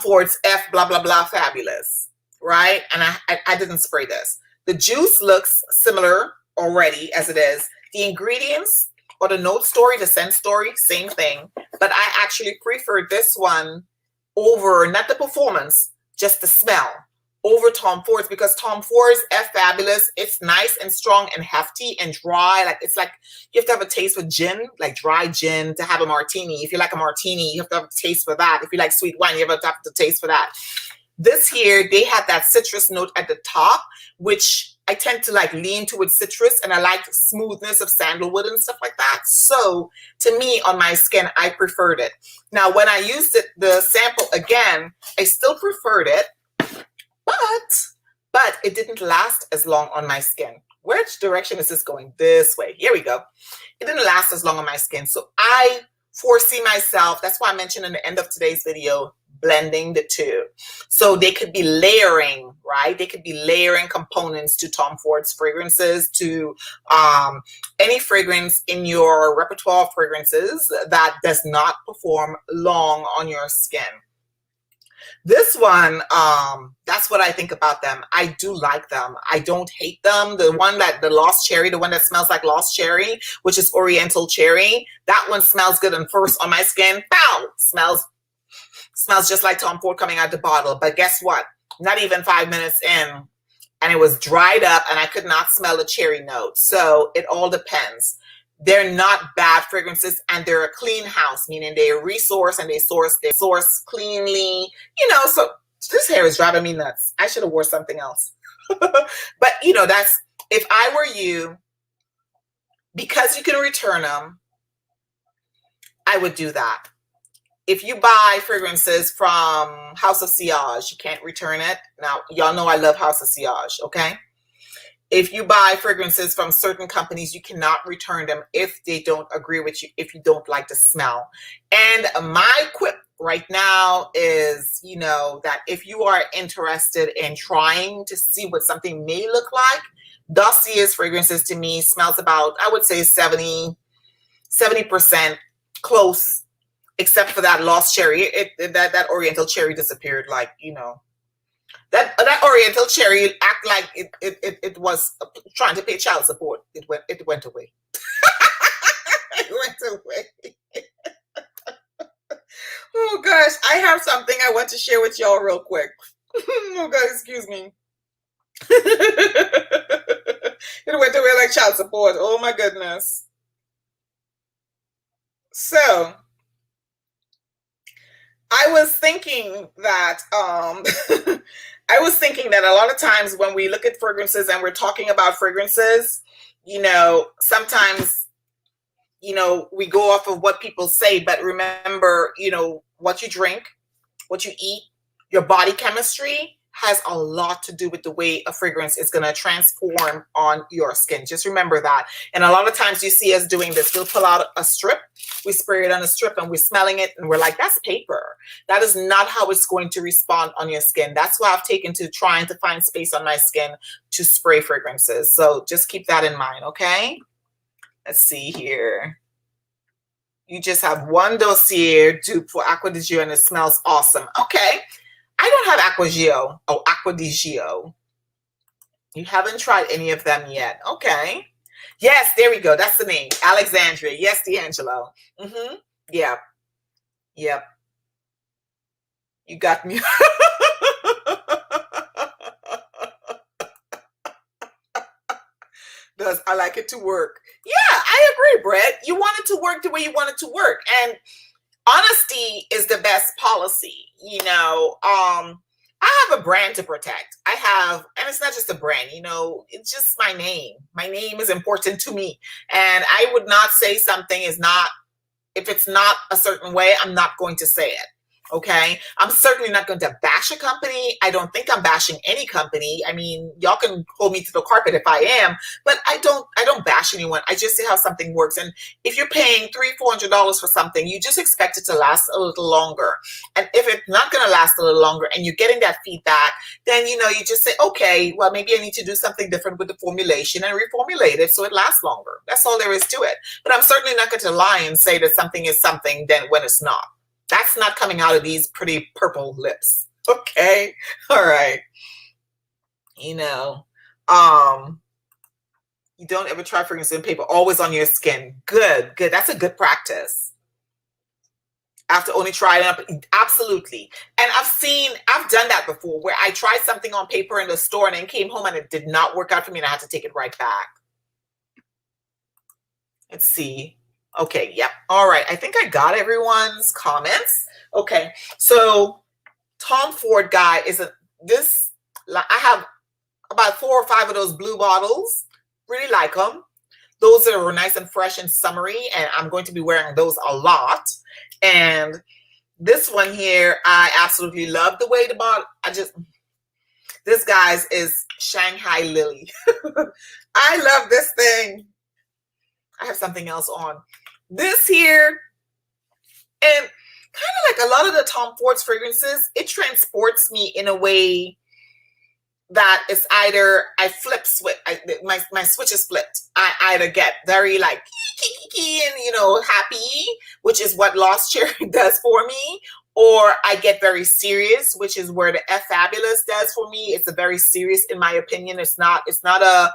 Ford's F blah, blah, blah Fabulous, right? And I didn't spray this. The juice looks similar already as it is. The ingredients or the note story, the scent story, same thing. But I actually prefer this one over, not the performance, just the smell, over Tom Ford's, because Tom Ford's F Fabulous, it's nice and strong and hefty and dry. Like, it's like you have to have a taste for gin, like dry gin, to have a martini. If you like a martini, you have to have a taste for that. If you like sweet wine, you have to have a taste for that. This here, they have that citrus note at the top, which I tend to like lean towards citrus, and I like smoothness of sandalwood and stuff like that. So to me, on my skin, I preferred it. Now, when I used it, the sample again, I still preferred it. But it didn't last as long on my skin. Which direction is this going? This way. Here we go. It didn't last as long on my skin. So I foresee myself, that's why I mentioned in the end of today's video, blending the two. So they could be layering, right? They could be layering components to Tom Ford's fragrances, to any fragrance in your repertoire of fragrances that does not perform long on your skin. This one, that's what I think about them. I do like them. I don't hate them. The one that, the Lost Cherry, the one that smells like Lost Cherry, which is Oriental Cherry, that one smells good. And first on my skin, pow, smells just like Tom Ford coming out the bottle. But guess what? Not even 5 minutes in, and it was dried up, and I could not smell a cherry note. So it all depends. they're not bad fragrances, and they're a clean house, meaning they resource and they source cleanly, so this hair is driving me nuts. I should have wore something else. But that's, if I were you, because you can return them, I would do that. If you buy fragrances from House of Sillage, you can't return it. Now, y'all know I love House of Sillage, okay? If you buy fragrances from certain companies, you cannot return them if they don't agree with you, if you don't like the smell. And my quip right now is, that if you are interested in trying to see what something may look like, Dossier's fragrances to me smells about, I would say 70% close, except for that lost cherry. That oriental cherry disappeared, like, that oriental cherry act like it was trying to pay child support. It went away. It went away. Oh gosh, I have something I want to share with y'all real quick. Oh God, excuse me. It went away like child support. Oh my goodness. So I was thinking that a lot of times when we look at fragrances and we're talking about fragrances, sometimes, we go off of what people say, but remember, what you drink, what you eat, your body chemistry has a lot to do with the way a fragrance is going to transform on your skin. Just remember that. And a lot of times you see us doing this. We'll pull out a strip, we spray it on a strip, and we're smelling it, and we're like, that's paper. That is not how it's going to respond on your skin. That's why I've taken to trying to find space on my skin to spray fragrances. So just keep that in mind, okay? Let's see here. You just have one Dossier dupe for Acqua di Gio, and it smells awesome. Okay. I don't have Acqua Gio. Oh, Acqua di Gio. You haven't tried any of them yet. Okay. Yes, there we go. That's the name. Alexandria. Yes, D'Angelo. Mm-hmm. Yeah. Yep. You got me. Does I like it to work? Yeah, I agree, Brett. You want it to work the way you want it to work. And honesty is the best policy. I have a brand to protect. And it's not just a brand, it's just my name. My name is important to me. And I would not say something is not, if it's not a certain way, I'm not going to say it. Okay. I'm certainly not going to bash a company. I don't think I'm bashing any company. I mean, y'all can hold me to the carpet if I am, but I don't bash anyone. I just say how something works. And if you're paying $300-400 for something, you just expect it to last a little longer. And if it's not going to last a little longer and you're getting that feedback, then, you just say, okay, well, maybe I need to do something different with the formulation and reformulate it so it lasts longer. That's all there is to it. But I'm certainly not going to lie and say that something is something then when it's not. That's not coming out of these pretty purple lips. Okay. All right. You don't ever try fragrance in paper, always on your skin. Good. That's a good practice. After only trying it, absolutely. And I've done that before where I tried something on paper in the store and then came home and it did not work out for me and I had to take it right back. Let's see. Okay, yep. All right. I think I got everyone's comments. Okay. So Tom Ford guy I have about 4 or 5 of those blue bottles. Really like them. Those are nice and fresh and summery, and I'm going to be wearing those a lot. And this one here, I absolutely love the way the bottle, this guy's is Shanghai Lily. I love this thing. I have something else on. This here, and kind of like a lot of the Tom Ford's fragrances, it transports me in a way that it's either I flip switch, my switch is flipped. I either get very like and happy, which is what Lost Cherry does for me, or I get very serious, which is where the F Fabulous does for me. It's a very serious, in my opinion. It's not a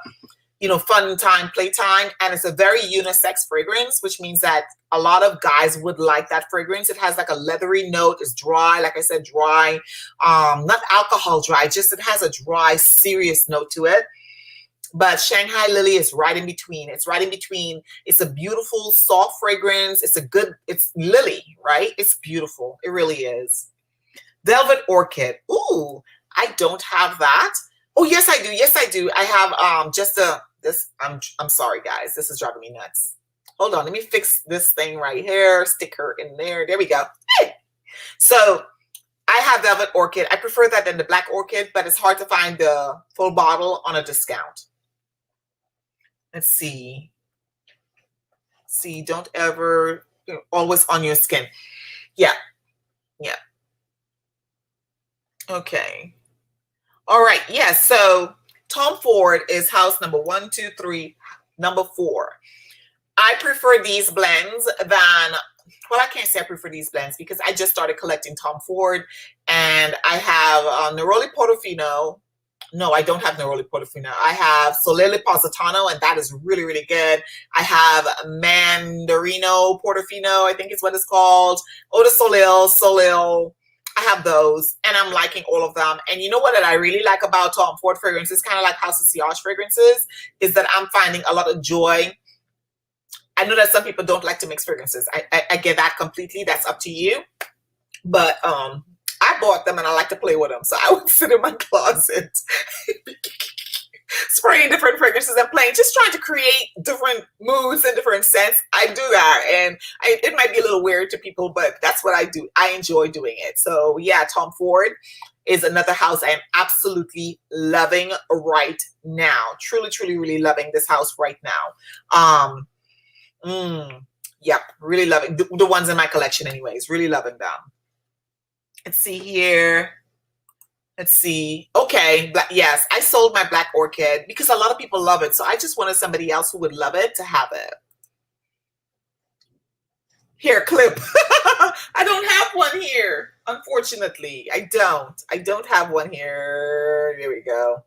fun time, playtime, and it's a very unisex fragrance, which means that a lot of guys would like that fragrance. It has like a leathery note. It's dry, like I said, dry, not alcohol dry, just it has a dry, serious note to it. But Shanghai Lily is right in between. It's right in between. It's a beautiful, soft fragrance. It's lily, right? It's beautiful. It really is. Velvet Orchid. Ooh, I don't have that. Oh, yes, I do. Yes, I do. I have I'm sorry, guys. This is driving me nuts. Hold on. Let me fix this thing right here. Stick her in there. There we go. Hey. So I have Velvet Orchid. I prefer that than the Black Orchid, but it's hard to find the full bottle on a discount. Let's see. See, don't ever, always on your skin. Yeah. Yeah. Okay. All right. Yes. Yeah, so Tom Ford is house number 1, 2, 3, number 4. I prefer these blends than, well, I can't say I prefer these blends because I just started collecting Tom Ford, and I have Neroli Portofino. No, I don't have Neroli Portofino. I have Solele Positano, and that is really, really good. I have Mandarino Portofino, I think is what it's called. Eau de Soleil. I have those, and I'm liking all of them. And you know what I really like about Tom Ford fragrances, kind of like House of Sillage fragrances, is that I'm finding a lot of joy. I know that some people don't like to mix fragrances. I get that completely. That's up to you. But I bought them and I like to play with them. So I would sit in my closet spraying different fragrances and playing, just trying to create different moods and different scents. I do that. And it might be a little weird to people, but that's what I do. I enjoy doing it. So yeah, Tom Ford is another house I am absolutely loving right now. Truly, truly, really loving this house right now. Yep, really loving the ones in my collection anyways, really loving them. Let's see here. Let's see. Okay, yes, I sold my Black Orchid because a lot of people love it. So I just wanted somebody else who would love it to have it. Here, clip. I don't have one here. Unfortunately, I don't have one here. There we go.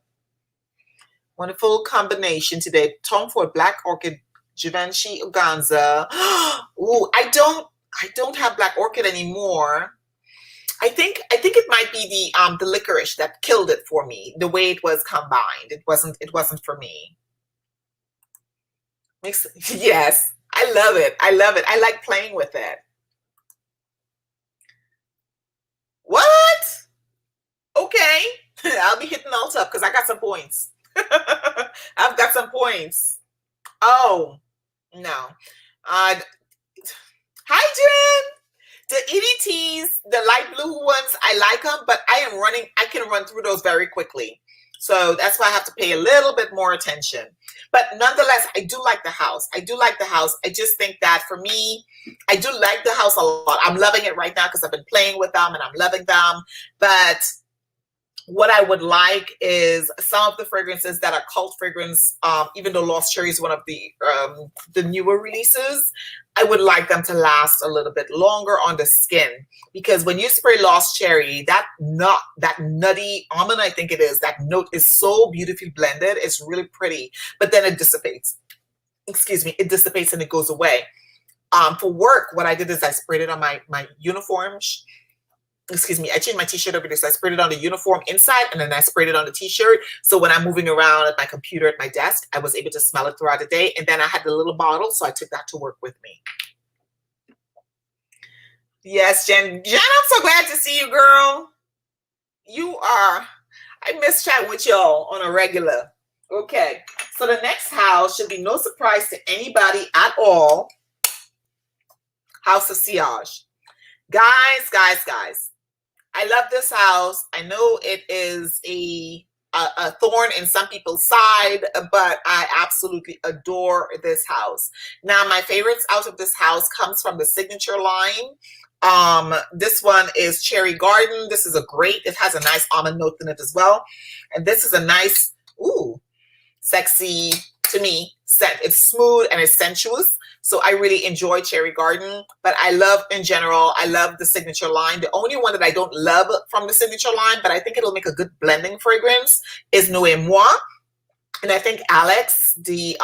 Wonderful combination today. Tom Ford Black Orchid Givenchy Organza. Ooh, I don't have Black Orchid anymore. I think it might be the licorice that killed it for me. The way it was combined, it wasn't for me. Yes, I love it. I love it. I like playing with it. What? Okay, I'll be hitting alt up because I got some points. I've got some points. Oh no. Hi, Jen. The EDTs, the light blue ones, I like them, but I can run through those very quickly. So that's why I have to pay a little bit more attention. But nonetheless, I do like the house. I do like the house. I just think that for me, I do like the house a lot. I'm loving it right now because I've been playing with them and I'm loving them. But what I would like is some of the fragrances that are cult fragrance, even though Lost Cherry is one of the newer releases, I would like them to last a little bit longer on the skin, because when you spray Lost Cherry, that nutty almond, I think it is, that note is so beautifully blended. It's really pretty, but then it dissipates. Excuse me, it dissipates and it goes away. For work, what I did is I sprayed it on my uniform. Excuse me, I changed my t-shirt over this. I sprayed it on the uniform inside and then I sprayed it on the t-shirt. So when I'm moving around at my computer at my desk, I was able to smell it throughout the day. And then I had the little bottle, so I took that to work with me. Yes, Jen. Jen, I'm so glad to see you, girl. You are. I miss chatting with y'all on a regular. Okay, so the next house should be no surprise to anybody at all. House of Sillage. Guys. I love this house. I know it is a thorn in some people's side, but I absolutely adore this house. Now, my favorites out of this house comes from the signature line. This one is Cherry Garden. This is it has a nice almond note in it as well. And this is a nice, sexy, to me, scent. It's smooth and it's sensuous. So I really enjoy Cherry Garden, but I love the signature line. The only one that I don't love from the signature line, but I think it'll make a good blending fragrance, is Nous et Moi. And I think Alex, he's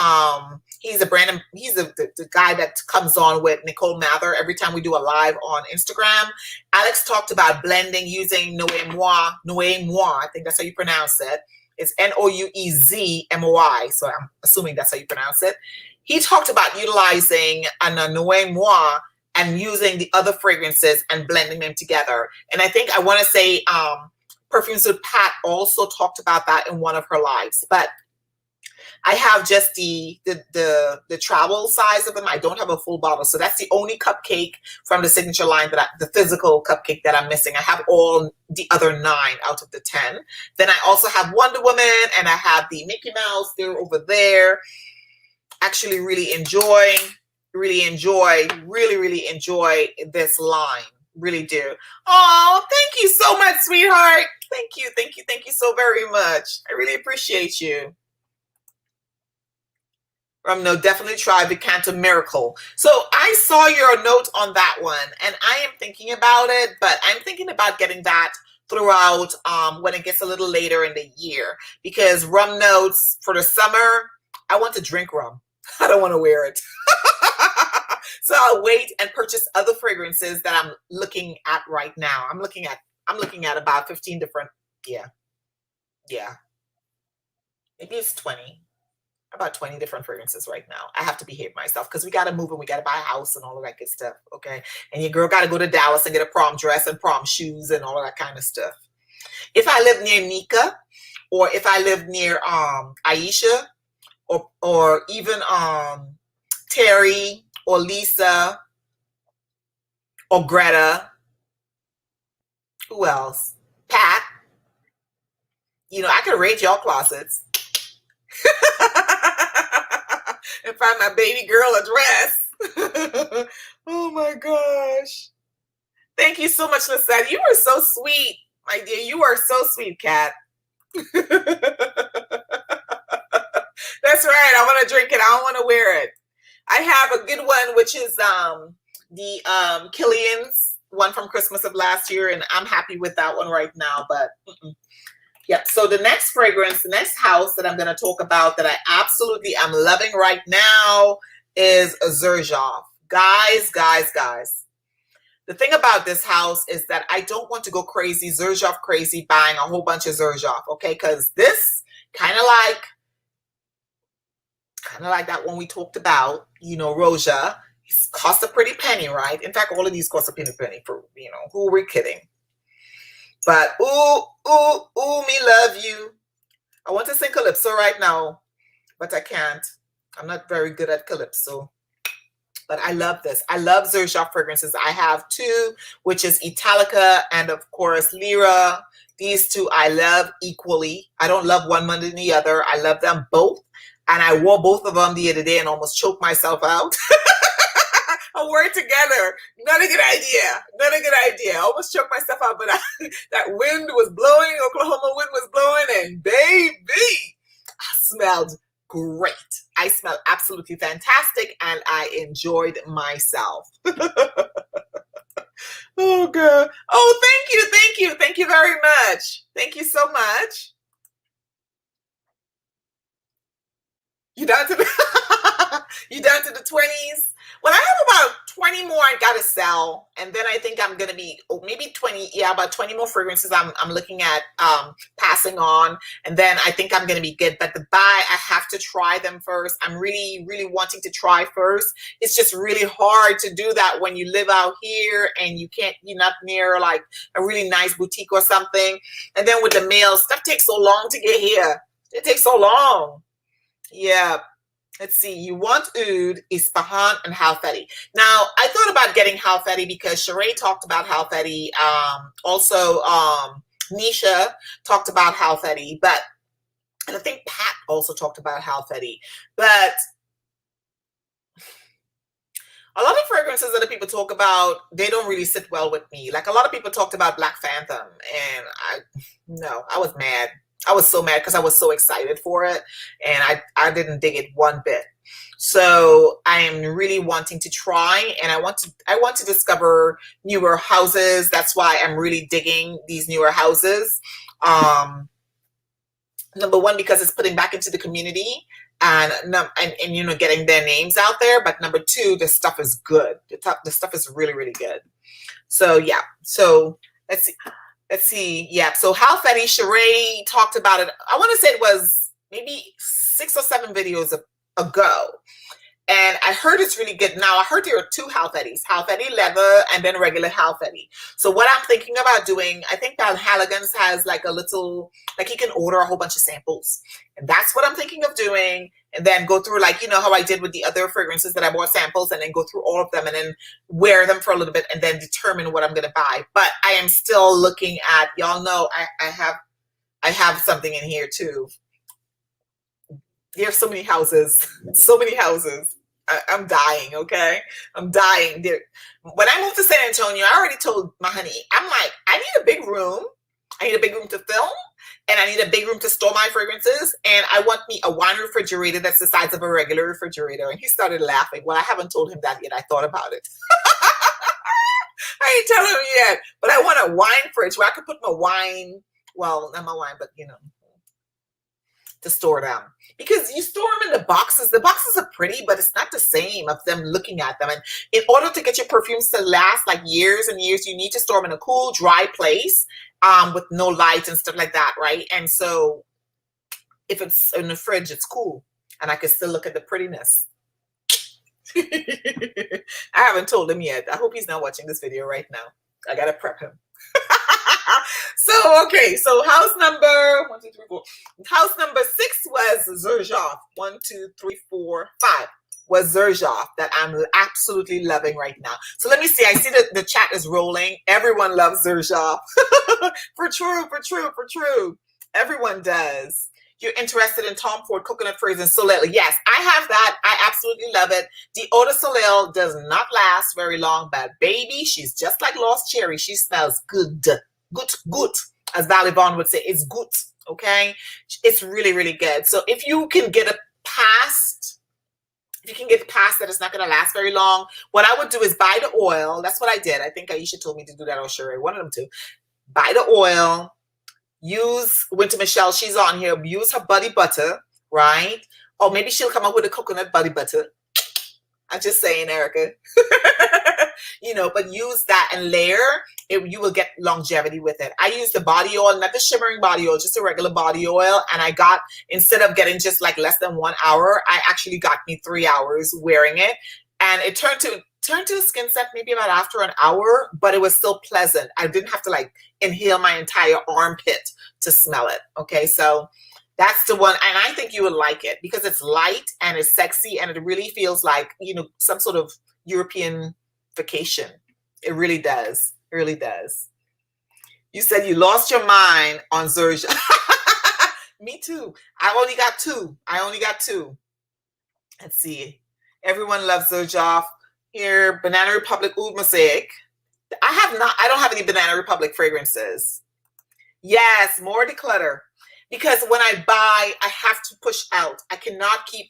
the guy that comes on with Nicole Mather every time we do a live on Instagram. Alex talked about blending using Nous et Moi, I think that's how you pronounce it, It's NOUEZMOI. So I'm assuming that's how you pronounce it. He talked about utilizing an Noé Moi and using the other fragrances and blending them together. And I think I want to say Perfumes with Pat also talked about that in one of her lives. But I have just the travel size of them. I don't have a full bottle. So that's the only cupcake from the signature line, the physical cupcake that I'm missing. I have all the other 9 out of the 10. Then I also have Wonder Woman, and I have the Mickey Mouse. They're over there. Actually really enjoy this line. Really do. Oh, thank you so much, sweetheart. Thank you so very much. I really appreciate you. No, definitely try the Canton Miracle. So I saw your note on that one, and I am thinking about it, but I'm thinking about getting that throughout when it gets a little later in the year, because rum notes for the summer, I want to drink rum. I don't want to wear it. So I'll wait and purchase other fragrances that I'm looking at right now. I'm looking at about 15 different, yeah. Maybe it's 20. About 20 different fragrances right now. I have to behave myself because we got to move and we got to buy a house and all of that good stuff. Okay. And your girl got to go to Dallas and get a prom dress and prom shoes and all of that kind of stuff. If I live near Nika, or if I live near Aisha, or even Terry or Lisa or Greta, who else? Pat. You know, I could raid y'all closets and find my baby girl a dress. Oh my gosh. Thank you so much, Lisette. You are so sweet, my dear. You are so sweet, Kat. That's right. I want to drink it. I don't want to wear it. I have a good one, which is the Killian's one from Christmas of last year, and I'm happy with that one right now. But yep. So the next fragrance, the next house that I'm going to talk about that I absolutely am loving right now is XERJOFF. Guys. The thing about this house is that I don't want to go crazy, XERJOFF crazy, buying a whole bunch of XERJOFF, okay? Because this kind of like that one we talked about, you know, Roja. It costs a pretty penny, right? In fact, all of these cost a penny for, you know, who are we kidding? But ooh, me love you. I want to sing Calypso right now, but I can't. I'm not very good at Calypso. But I love this. I love XERJOFF fragrances. I have 2, which is Italica and, of course, Lira. These 2 I love equally. I don't love one more than the other. I love them both. And I wore both of them the other day and almost choked myself out. I wore it together. Not a good idea. I almost choked myself out, but that wind was blowing. Oklahoma wind was blowing, and baby, I smelled great. I smelled absolutely fantastic, and I enjoyed myself. Oh, girl. Oh, thank you. Thank you very much. Thank you so much. You down to the 20s? Well, I have about 20 more I gotta sell, and then I think I'm gonna be maybe 20. Yeah, about 20 more fragrances I'm looking at passing on, and then I think I'm gonna be good. But the buy, I have to try them first. I'm really wanting to try first. It's just really hard to do that when you live out here and you're not near like a really nice boutique or something. And then with the mail, stuff takes so long to get here. It takes so long. Yeah. Let's see. You want Oud, Ispahan, and Halfeti. Now, I thought about getting Halfeti because Sheree talked about Halfeti. Also, Nisha talked about Halfeti, and I think Pat also talked about Halfeti. But a lot of fragrances that people talk about, they don't really sit well with me. Like a lot of people talked about Black Phantom, and I was mad. I was so mad because I was so excited for it, and I didn't dig it one bit. So I am really wanting to try, and I want to discover newer houses. That's why I'm really digging these newer houses. Number one, because it's putting back into the community and getting their names out there. But number two, the stuff is good. The stuff is really good. So yeah. So let's Let's see. Yeah. So how Fetty Sheree talked about it. I want to say it was maybe 6 or 7 videos ago. And I heard it's really good. Now, I heard there are 2 Halfettis, Halfetti leather and then regular Halfetti. So what I'm thinking about doing, I think that Halligan's has like a little, like you can order a whole bunch of samples. And that's what I'm thinking of doing. And then go through, like, you know how I did with the other fragrances that I bought samples, and then go through all of them and then wear them for a little bit and then determine what I'm going to buy. But I am still looking at, y'all know I have something in here too. There's so many houses, so many houses. I'm dying, okay? I'm dying. When I moved to San Antonio, I already told my honey, I'm like, I need a big room. I need a big room to film, and I need a big room to store my fragrances, and I want me a wine refrigerator that's the size of a regular refrigerator. And he started laughing. Well, I haven't told him that yet. I thought about it. I ain't telling him yet, but I want a wine fridge where I could put my wine, well, not my wine, but, you know, to store them, because you store them in the boxes. The boxes are pretty, but it's not the same of them looking at them. And in order to get your perfumes to last like years and years, you need to store them in a cool, dry place with no lights and stuff like that, right? And so if it's in the fridge, it's cool, and I can still look at the prettiness. I haven't told him yet. I hope he's not watching this video right now. I gotta prep him. So, okay, so house number 1, 2, 3, 4. House number 6 was XERJOFF. 1, 2, 3, 4, 5 was XERJOFF that I'm absolutely loving right now. So let me see. I see that the chat is rolling. Everyone loves XERJOFF. For true, for true, for true. Everyone does. You're interested in Tom Ford coconut fragrance Soleil. Yes, I have that. I absolutely love it. The Eau de Soleil does not last very long, but baby, she's just like Lost Cherry. She smells good. Good, as Valley Vaughn would say. It's good, okay? It's really, really good. So if you can get past that it's not going to last very long, what I would do is buy the oil. That's what I did. I think Aisha told me to do that, or Sheree, one of them two. Buy the oil. Use Winter Michelle. She's on here. Use her body butter, right? Or maybe she'll come up with a coconut body butter. I'm just saying, Erica. You know, but use that and layer it. You will get longevity with it. I use the body oil, not the shimmering body oil, just a regular body oil. And I got, instead of getting just like less than 1 hour, I actually got me 3 hours wearing it. And it turned to a skin set maybe about after an hour, but it was still pleasant. I didn't have to like inhale my entire armpit to smell it. Okay, so that's the one, and I think you would like it because it's light and it's sexy, and it really feels like, you know, some sort of European vacation. It really does. It really does. You said you lost your mind on XERJOFF. Me too. I only got 2. I only got 2. Let's see. Everyone loves XERJOFF. Here, Banana Republic Oud Mosaic. I don't have any Banana Republic fragrances. Yes, more declutter. Because when I buy, I have to push out. I cannot keep,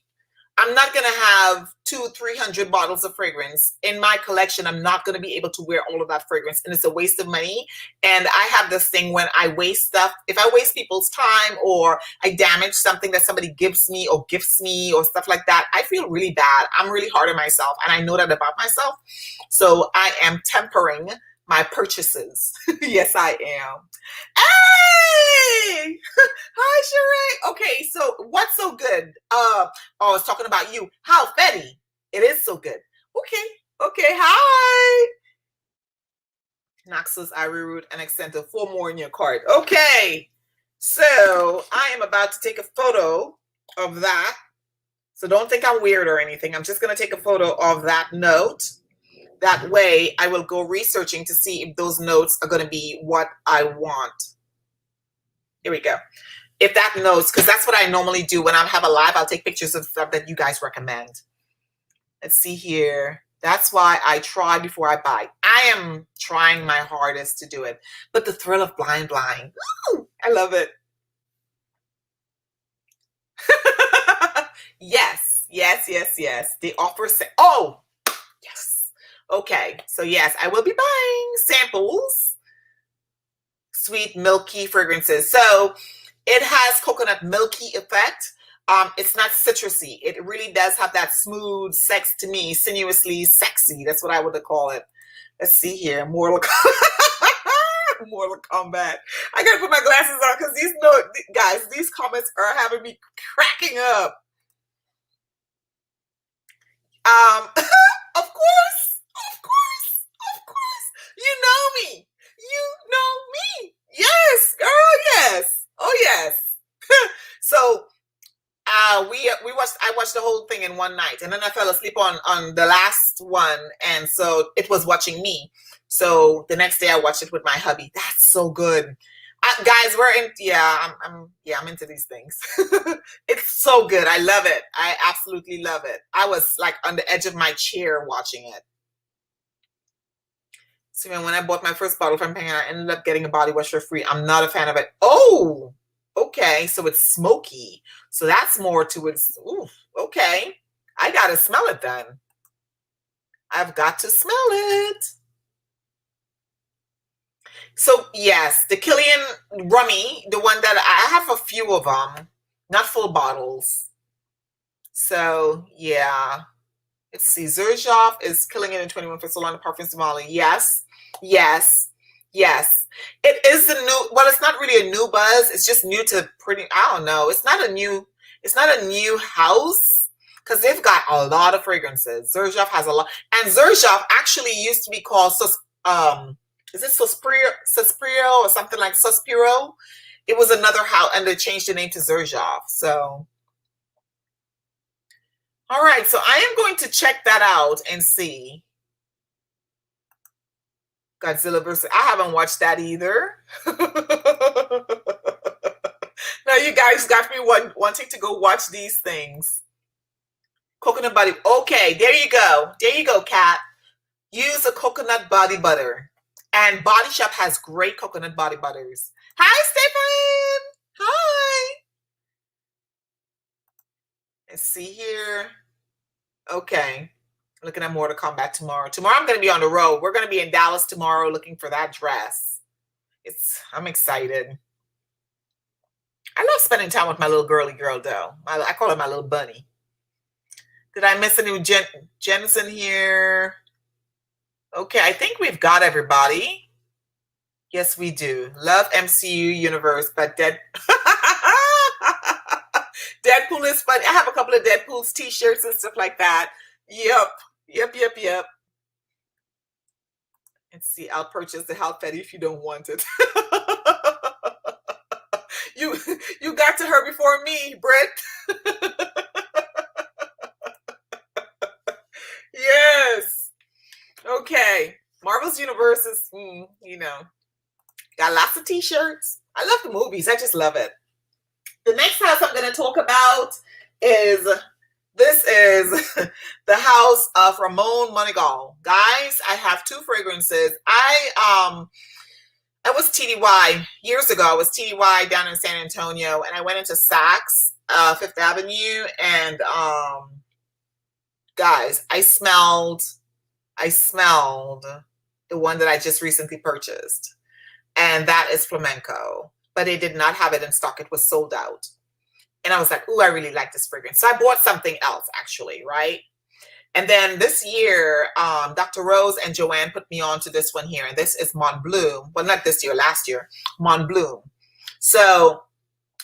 I'm not going to have 200-300 bottles of fragrance in my collection. I'm not going to be able to wear all of that fragrance, and it's a waste of money. And I have this thing when I waste stuff, if I waste people's time or I damage something that somebody gives me or gifts me or stuff like that, I feel really bad. I'm really hard on myself, and I know that about myself. So I am tempering my purchases. Yes, I am. Hey! Hi, Sheree. Okay, so what's so good? Oh, I was talking about you. How Fetty. It is so good. Okay, hi. Naxos, Ivory Root, and Accento. 4 more in your cart. Okay, so I am about to take a photo of that. So don't think I'm weird or anything. I'm just going to take a photo of that note. That way, I will go researching to see if those notes are going to be what I want. Here we go. If that notes, because that's what I normally do when I have a live, I'll take pictures of stuff that you guys recommend. Let's see here. That's why I try before I buy. I am trying my hardest to do it. But the thrill of blind. Woo, I love it. Yes. The offer say, oh, yes. Okay, so yes, I will be buying samples. Sweet, milky fragrances. So it has coconut milky effect. It's not citrusy. It really does have that smooth sex to me, sinuously sexy. That's what I would call it. Let's see here. More look. Mortal Kombat. I gotta put my glasses on because these no guys, these comments are having me cracking up. Of course, of course, of course. You know me. You know me. Yes, girl, yes. Oh yes. So I watched the whole thing in one night, and then I fell asleep on the last one, and so it was watching me. So the next day I watched it with my hubby. That's so good. Guys, we're in. Yeah, I'm into these things. It's so good. I love it. I absolutely love it. I was like on the edge of my chair watching it. So when I bought my first bottle from Pam, I ended up getting a body wash for free. I'm not a fan of it. Oh, okay. So it's smoky. So that's more to it. Ooh, okay. I gotta smell it then. I've got to smell it. So yes, the Killian Rummy, the one that I have a few of them, not full bottles. So yeah, let's see. XERJOFF is killing it in 21 for Salon Parfums de Mali. Yes, yes, yes. It is the new. Well, it's not really a new buzz. It's just new to pretty. I don't know. It's not a new house because they've got a lot of fragrances. XERJOFF has a lot, and XERJOFF actually used to be called is it Suspiro or something like Suspiro? It was another house, and they changed the name to XERJOFF. So, all right. So I am going to check that out and see. Godzilla versus. I haven't watched that either. Now you guys got me wanting to go watch these things. Coconut body. Okay, there you go. There you go, Kat. Use a coconut body butter. And Body Shop has great coconut body butters. Hi, Stefan. Hi. Let's see here. Okay. Looking at more to come back tomorrow. Tomorrow I'm going to be on the road. We're going to be in Dallas tomorrow looking for that dress. I'm excited. I love spending time with my little girly girl, though. I call her my little bunny. Did I miss a new Jensen here? Okay, I think we've got everybody. Yes, we do. Love MCU universe, but Deadpool is funny. I have a couple of Deadpool's t-shirts and stuff like that. Yep. Let's see. I'll purchase the health Fetty if you don't want it. You got to her before me, Britt. Yes. Okay, Marvel's Universe is, got lots of t-shirts. I love the movies. I just love it. The next house I'm going to talk about is, this is the house of Ramon MONEGAL. Guys, I have two fragrances. I was TDY years ago. I was TDY down in San Antonio, and I went into Saks, Fifth Avenue, and guys, I smelled the one that I just recently purchased, and that is Flamenco, but they did not have it in stock. It was sold out. And I was like, ooh, I really like this fragrance. So I bought something else actually, right? And then this year, Dr. Rose and Joanne put me on to this one here, and this is Mon Bloom. Well, not this year, last year, Mon Bloom. So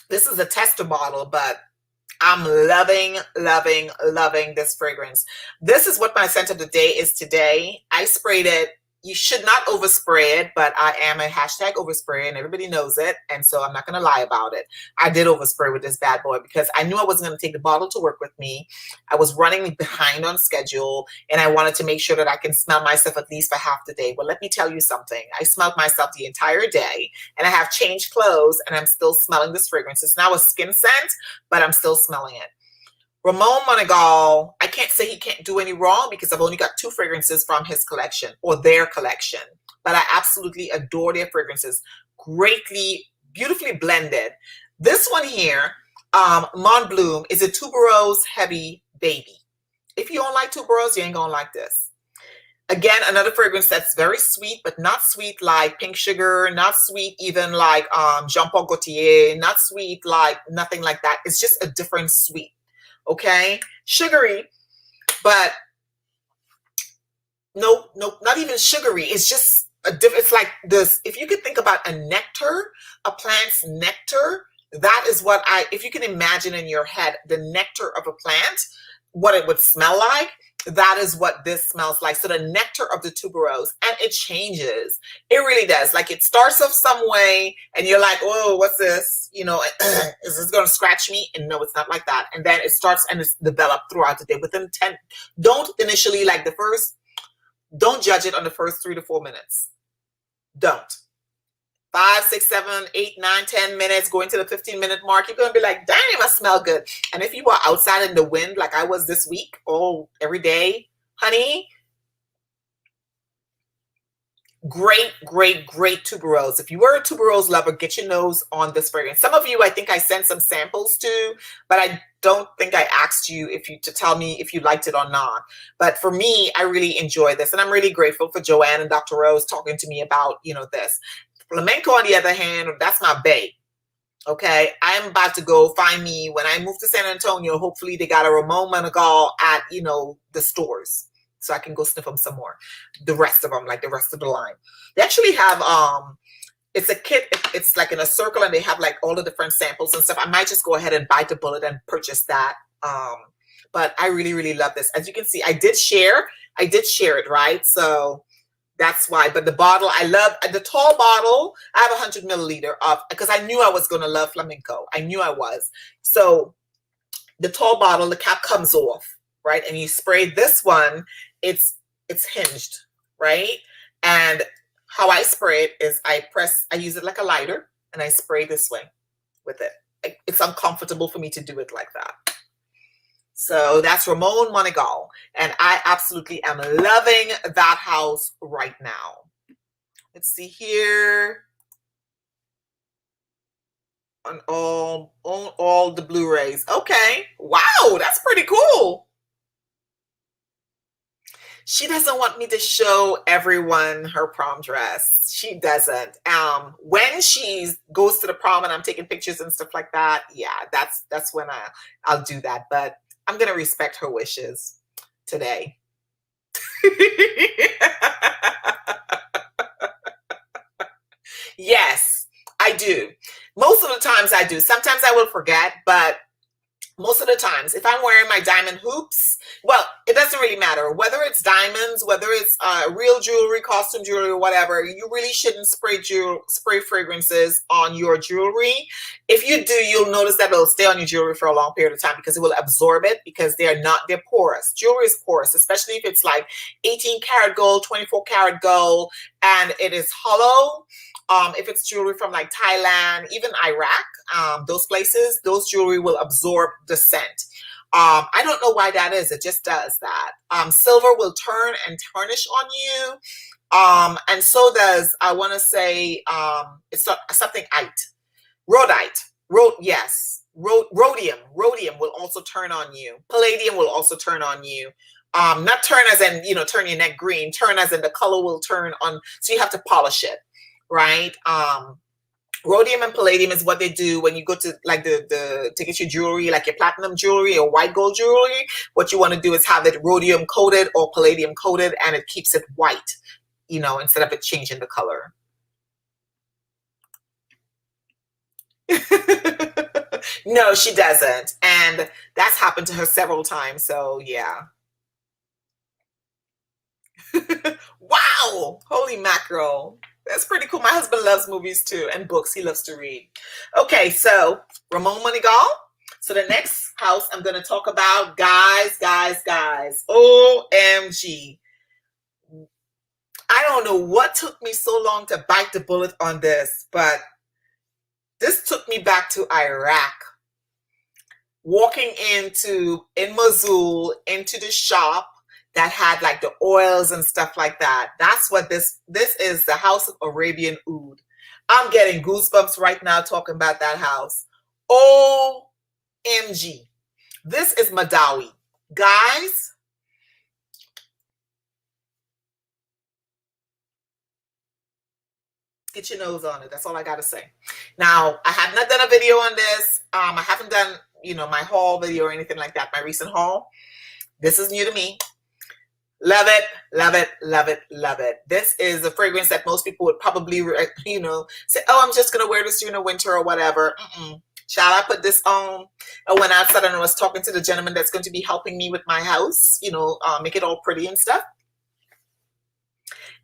this is a tester bottle, but I'm loving this fragrance. This is what my scent of the day is today. I sprayed it. You should not overspray it, but I am a hashtag overspray, and everybody knows it, and so I'm not going to lie about it. I did overspray with this bad boy because I knew I wasn't going to take the bottle to work with me. I was running behind on schedule, and I wanted to make sure that I can smell myself at least for half the day. Well, let me tell you something. I smelled myself the entire day, and I have changed clothes, and I'm still smelling this fragrance. It's now a skin scent, but I'm still smelling it. Ramon MONEGAL, I can't say he can't do any wrong because I've only got two fragrances from his collection or their collection, but I absolutely adore their fragrances. Greatly, beautifully blended. This one here, Mon Bloom, is a tuberose heavy baby. If you don't like tuberose, you ain't gonna like this. Again, another fragrance that's very sweet, but not sweet like Pink Sugar, not sweet even like Jean-Paul Gaultier, not sweet like nothing like that. It's just a different sweet. Okay, sugary, but nope, not even sugary. It's just it's like this. If you could think about a nectar, a plant's nectar, that is what if you can imagine in your head the nectar of a plant, what it would smell like, that is what this smells like. So the nectar of the tuberose, and it changes. It really does. Like it starts off some way and you're like, oh, what's this? You know, is this going to scratch me? And no, it's not like that. And then it starts and it's developed throughout the day within 10. Don't initially like don't judge it on the first 3 to 4 minutes. Don't. 5, 6, 7, 8, 9, 10 minutes, going to the 15-minute mark, you're going to be like, dang, it must smell good. And if you are outside in the wind, like I was this week, every day, honey, great, great, great tuberose. If you were a tuberose lover, get your nose on this fragrance. Some of you, I think I sent some samples to, but I don't think I asked you to tell me if you liked it or not. But for me, I really enjoy this. And I'm really grateful for Joanne and Dr. Rose talking to me about, this. Flamenco, on the other hand, that's my bae. Okay, I'm about to go find me, when I move to San Antonio, hopefully they got a Ramon MONEGAL at, the stores. So I can go sniff them some more. The rest of them, like the rest of the line. They actually have, it's a kit. It's like in a circle and they have like all the different samples and stuff. I might just go ahead and bite the bullet and purchase that. But I really, really love this. As you can see, I did share it, right? So that's why. But the bottle, I love the tall bottle. I have 100 milliliter of, because I knew I was going to love flamenco. I knew I was. So the tall bottle, the cap comes off, right? And you spray this one, it's hinged, right? And how I spray it is I use it like a lighter and I spray this way with it. It's uncomfortable for me to do it like that. So that's Ramon MONEGAL, and I absolutely am loving that house right now. Let's see here. On all the Blu-rays. Okay. Wow, that's pretty cool. She doesn't want me to show everyone her prom dress. She doesn't. When she goes to the prom and I'm taking pictures and stuff like that, yeah, that's when I'll do that. But I'm gonna respect her wishes today. Yes, I do. Most of the times I do. Sometimes I will forget, but most of the times, if I'm wearing my diamond hoops, well, it doesn't really matter. Whether it's diamonds, whether it's real jewelry, costume jewelry, or whatever, you really shouldn't spray fragrances on your jewelry. If you do, you'll notice that it'll stay on your jewelry for a long period of time because it will absorb it, because they're porous. Jewelry is porous, especially if it's like 18 karat gold, 24 karat gold, and it is hollow. If it's jewelry from like Thailand, even Iraq, those places, those jewelry will absorb the scent. I don't know why that is. It just does that. Silver will turn and tarnish on you. And so does, I want to say, it's something rhodite. Rhodium will also turn on you. Palladium will also turn on you. Not turn as in, turn your neck green, turn as in the color will turn on. So you have to polish it. Right. Rhodium and palladium is what they do when you go to like to get your jewelry, like your platinum jewelry or white gold jewelry. What you want to do is have it rhodium coated or palladium coated, and it keeps it white, instead of it changing the color. No, she doesn't. And that's happened to her several times. So yeah. Wow. Holy mackerel. That's pretty cool. My husband loves movies too, and books. He loves to read. Okay, so Ramon MONEGAL. So the next house I'm going to talk about, guys. OMG. I don't know what took me so long to bite the bullet on this, but this took me back to Iraq. Walking in Mosul, into the shop that had like the oils and stuff like that. That's what this is, the house of Arabian Oud. I'm getting goosebumps right now talking about that house. OMG. This is Madawi. Guys, get your nose on it. That's all I got to say. Now, I have not done a video on this. I haven't done, my haul video or anything like that, my recent haul. This is new to me. Love it, love it, love it, love it. This is a fragrance that most people would probably, say, oh, I'm just going to wear this during the winter or whatever. Shall I put this on? I went outside and I was talking to the gentleman that's going to be helping me with my house, make it all pretty and stuff.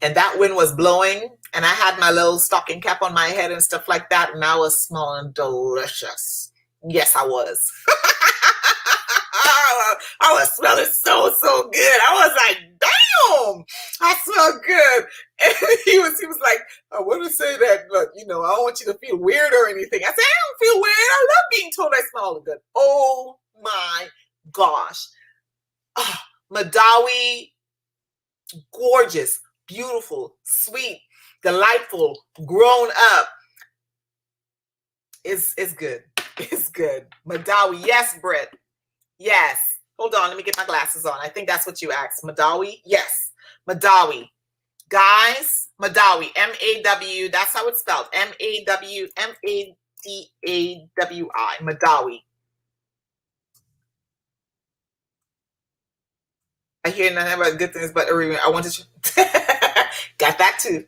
And that wind was blowing, and I had my little stocking cap on my head and stuff like that, and I was smelling delicious. Yes, I was. I was smelling so good. I was like, damn, I smell good. And he was like, I want to say that, but I don't want you to feel weird or anything. I said, I don't feel weird. I love being told I smell good. Oh my gosh. Oh, Madawi, gorgeous, beautiful, sweet, delightful, grown up. It's good. It's good. Madawi, yes, Britt. Yes. Hold on, let me get my glasses on. I think that's what you asked. Madawi? Yes. Madawi. Guys, Madawi. M-A-W. That's how it's spelled. M-A-W. M-A-D-A-W-I. Madawi. I hear nothing about good things, but I wanted to got that too.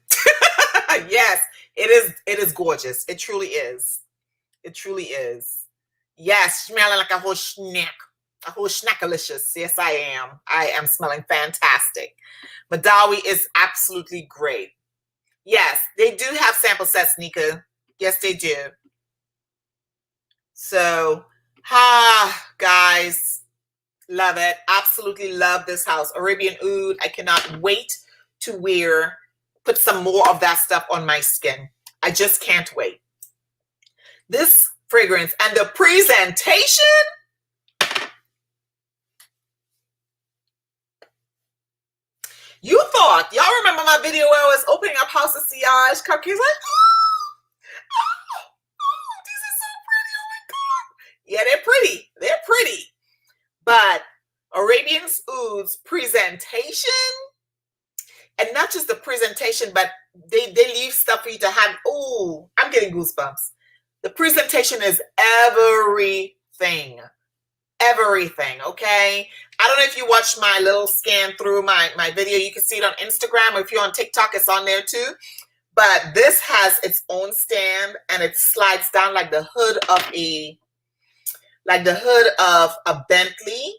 Yes, it is gorgeous. It truly is. It truly is. Yes, smelling like a whole snack. A whole snackalicious. Yes, I am. I am smelling fantastic. Madawi is absolutely great. Yes, they do have sample sets, Nika. Yes, they do. So, guys, love it. Absolutely love this house. Arabian Oud. I cannot wait to put some more of that stuff on my skin. I just can't wait. This fragrance and the presentation. You thought, y'all remember my video where I was opening up House of SILLAGE cupcakes? Like, oh, these are so pretty. Oh my God. Yeah, they're pretty. They're pretty. But Arabian Oud's presentation, and not just the presentation, but they leave stuff for you to have. Oh, I'm getting goosebumps. The presentation is everything. Everything, okay? I don't know if you watched my little scan through my video. You can see it on Instagram, or if you're on TikTok, it's on there too. But this has its own stand, and it slides down like the hood of a Bentley,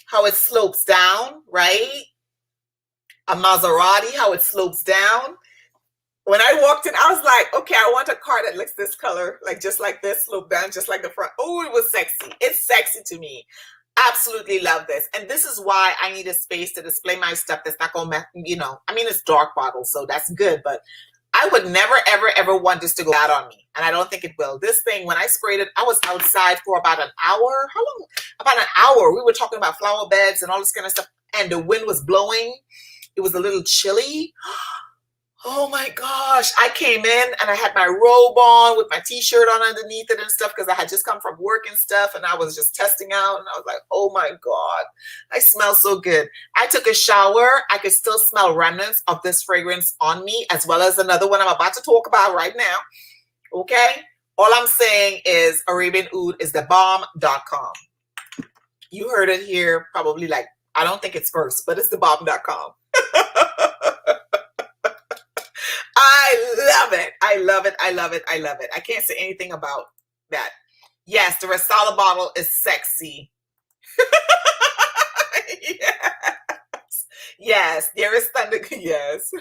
how it slopes down, right? A Maserati, how it slopes down. When I walked in, I was like, okay, I want a car that looks this color, like just like this, slope down, just like the front. Oh, it was sexy. It's sexy to me. Absolutely love this. And this is why I need a space to display my stuff that's not going to, I mean, it's dark bottles, so that's good. But I would never, ever, ever want this to go out on me. And I don't think it will. This thing, when I sprayed it, I was outside for about an hour. How long? About an hour. We were talking about flower beds and all this kind of stuff. And the wind was blowing. It was a little chilly. Oh my gosh, I came in and I had my robe on with my t-shirt on underneath it and stuff because I had just come from work and stuff, and I was just testing out, and I was like, oh my God, I smell so good. I took a shower. I could still smell remnants of this fragrance on me, as well as another one I'm about to talk about right now. Okay? All I'm saying is Arabian Oud is the bomb.com. You heard it here probably, like, I don't think it's first, but it's the bomb.com. I love it. I love it. I love it. I love it. I can't say anything about that. Yes, the Resala bottle is sexy. Yes. Yes, there is thunder. Yes.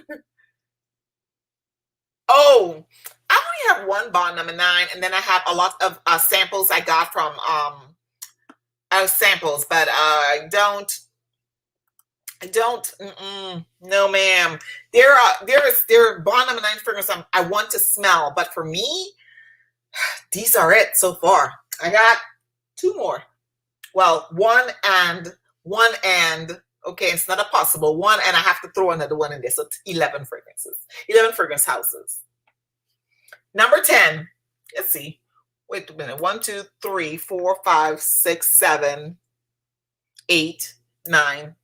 Oh, I only have one bond number 9, and then I have a lot of samples I got from samples, but I don't. No, ma'am. There are bond number 9 fragrances I want to smell, but for me, these are it so far. I got 2 more. Well, one and okay, it's not a possible 1, and I have to throw another one in there. So 11 fragrances, 11 fragrance houses. Number 10. Let's see. Wait a minute. 1, 2, 3, 4, 5, 6, 7, 8, 9.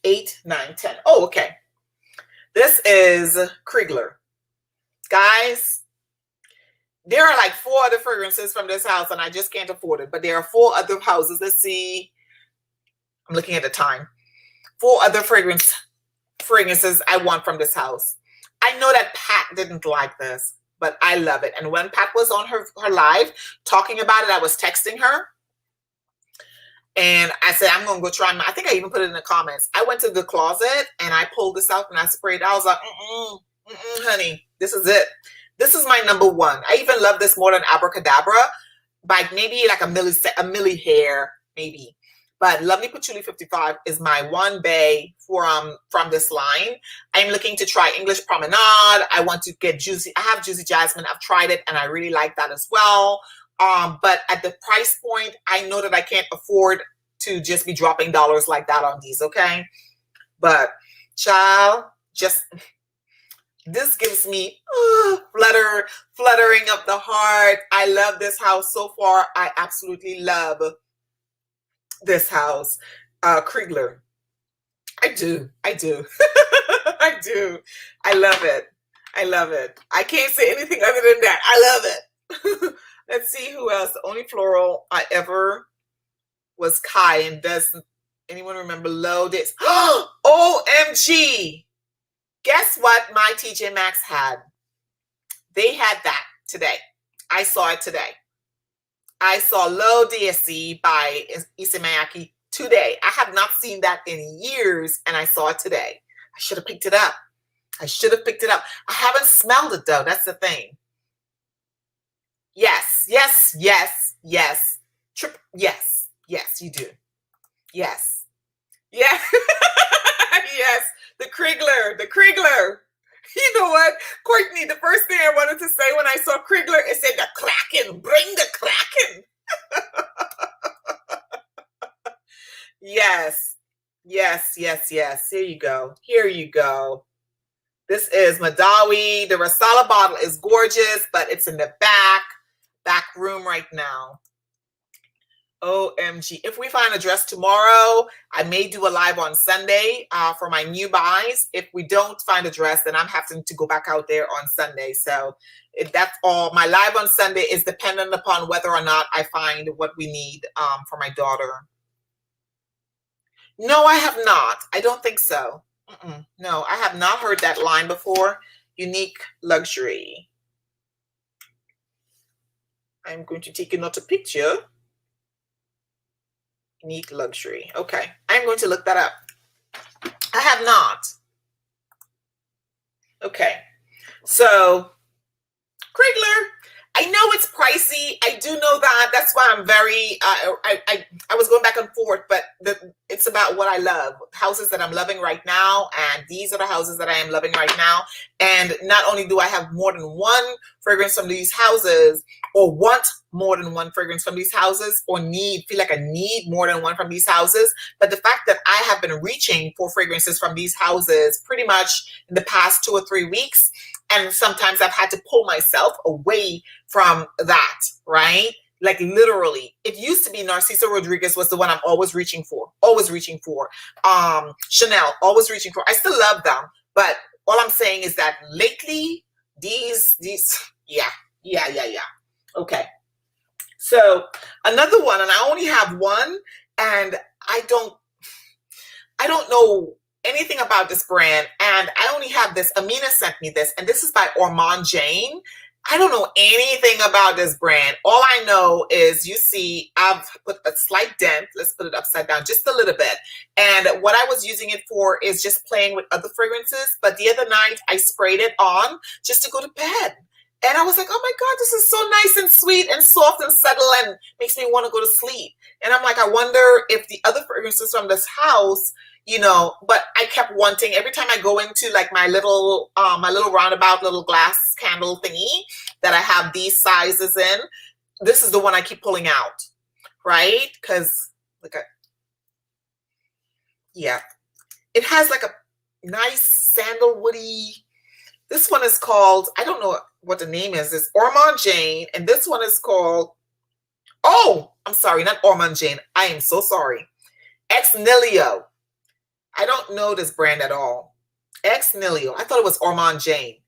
8, 9, 10. Oh, okay. This is KRIGLER. Guys, there are like 4 other fragrances from this house, and I just can't afford it. But there are 4 other houses. Let's see. I'm looking at the time. 4 other fragrance fragrances I want from this house. I know that Pat didn't like this, but I love it. And when Pat was on her live talking about it, I was texting her. And I said, I'm going to go try my, I think I even put it in the comments. I went to the closet and I pulled this out and I sprayed it. I was like, honey, this is it. This is my number one. I even love this more than Abracadabra by maybe like a milli hair, maybe. But Lovely Patchouli 55 is my one bay from this line. I'm looking to try English Promenade. I want to get Juicy. I have Juicy Jasmine. I've tried it and I really like that as well. But at the price point, I know that I can't afford to just be dropping dollars like that on these, okay? But child, just this gives me fluttering of the heart. I love this house so far. I absolutely love this house. Kriegler. I do. I do. I love it. I love it. I can't say anything other than that. I love it. Let's see who else. The only floral I ever was Kai. And does anyone remember Low this? OMG. Guess what my TJ Maxx had? They had that today. I saw it today. I saw Low DSC by Issey Miyake today. I have not seen that in years, and I saw it today. I should have picked it up. I should have picked it up. I haven't smelled it, though. That's the thing. Yes, yes, yes, yes. Yes, yes, you do. Yes. Yes. Yes. The Kriegler. The Kriegler. You know what, Courtney, the first thing I wanted to say when I saw Kriegler, it said the Kraken. Bring the Kraken. Yes. Yes, yes, yes. Here you go. Here you go. This is Madawi. The Resala bottle is gorgeous, but it's in the back room right now. OMG. If we find a dress tomorrow, I may do a live on Sunday for my new buys. If we don't find a dress, then I'm having to go back out there on Sunday. So that's all. My live on Sunday is dependent upon whether or not I find what we need for my daughter. No, I have not. I don't think so. No, I have not heard that line before. Unique Luxury. I'm going to take another picture. Unique Luxury. Okay, I'm going to look that up. I have not. Okay, so Kriegler. I know it's pricey. I do know that. That's why I'm very. I was going back and forth, but it's about what I love. Houses that I'm loving right now, and these are the houses that I am loving right now. And not only do I have more than one fragrance from these houses, or want more than one fragrance from these houses, or feel like I need more than one from these houses, but the fact that I have been reaching for fragrances from these houses pretty much in the past 2 or 3 weeks. And sometimes I've had to pull myself away from that, right? Like literally, it used to be Narciso Rodriguez was the one I'm always reaching for. Chanel, always reaching for. I still love them, but all I'm saying is that lately, these, yeah. Okay. So another one, and I only have one, and I don't know anything about this brand, and I only have this. Amina sent me this, and this is by Ormond Jane. I don't know anything about this brand. All I know is, you see, I've put a slight dent. Let's put it upside down just a little bit. And what I was using it for is just playing with other fragrances. But the other night, I sprayed it on just to go to bed. And I was like, oh my God, this is so nice and sweet and soft and subtle and makes me want to go to sleep. And I'm like, I wonder if the other fragrances from this house, you know, but I kept wanting, every time I go into like my little roundabout little glass candle thingy that I have these sizes in, this is the one I keep pulling out, right? Because yeah, it has like a nice sandalwoody. This one is called, I don't know what the name is. It's Ormond Jane, and this one is called, oh, I'm sorry, not Ormond Jane. I am so sorry. Ex-Nihilo. I don't know this brand at all. Ex-Nihilo. I thought it was Ormond Jane.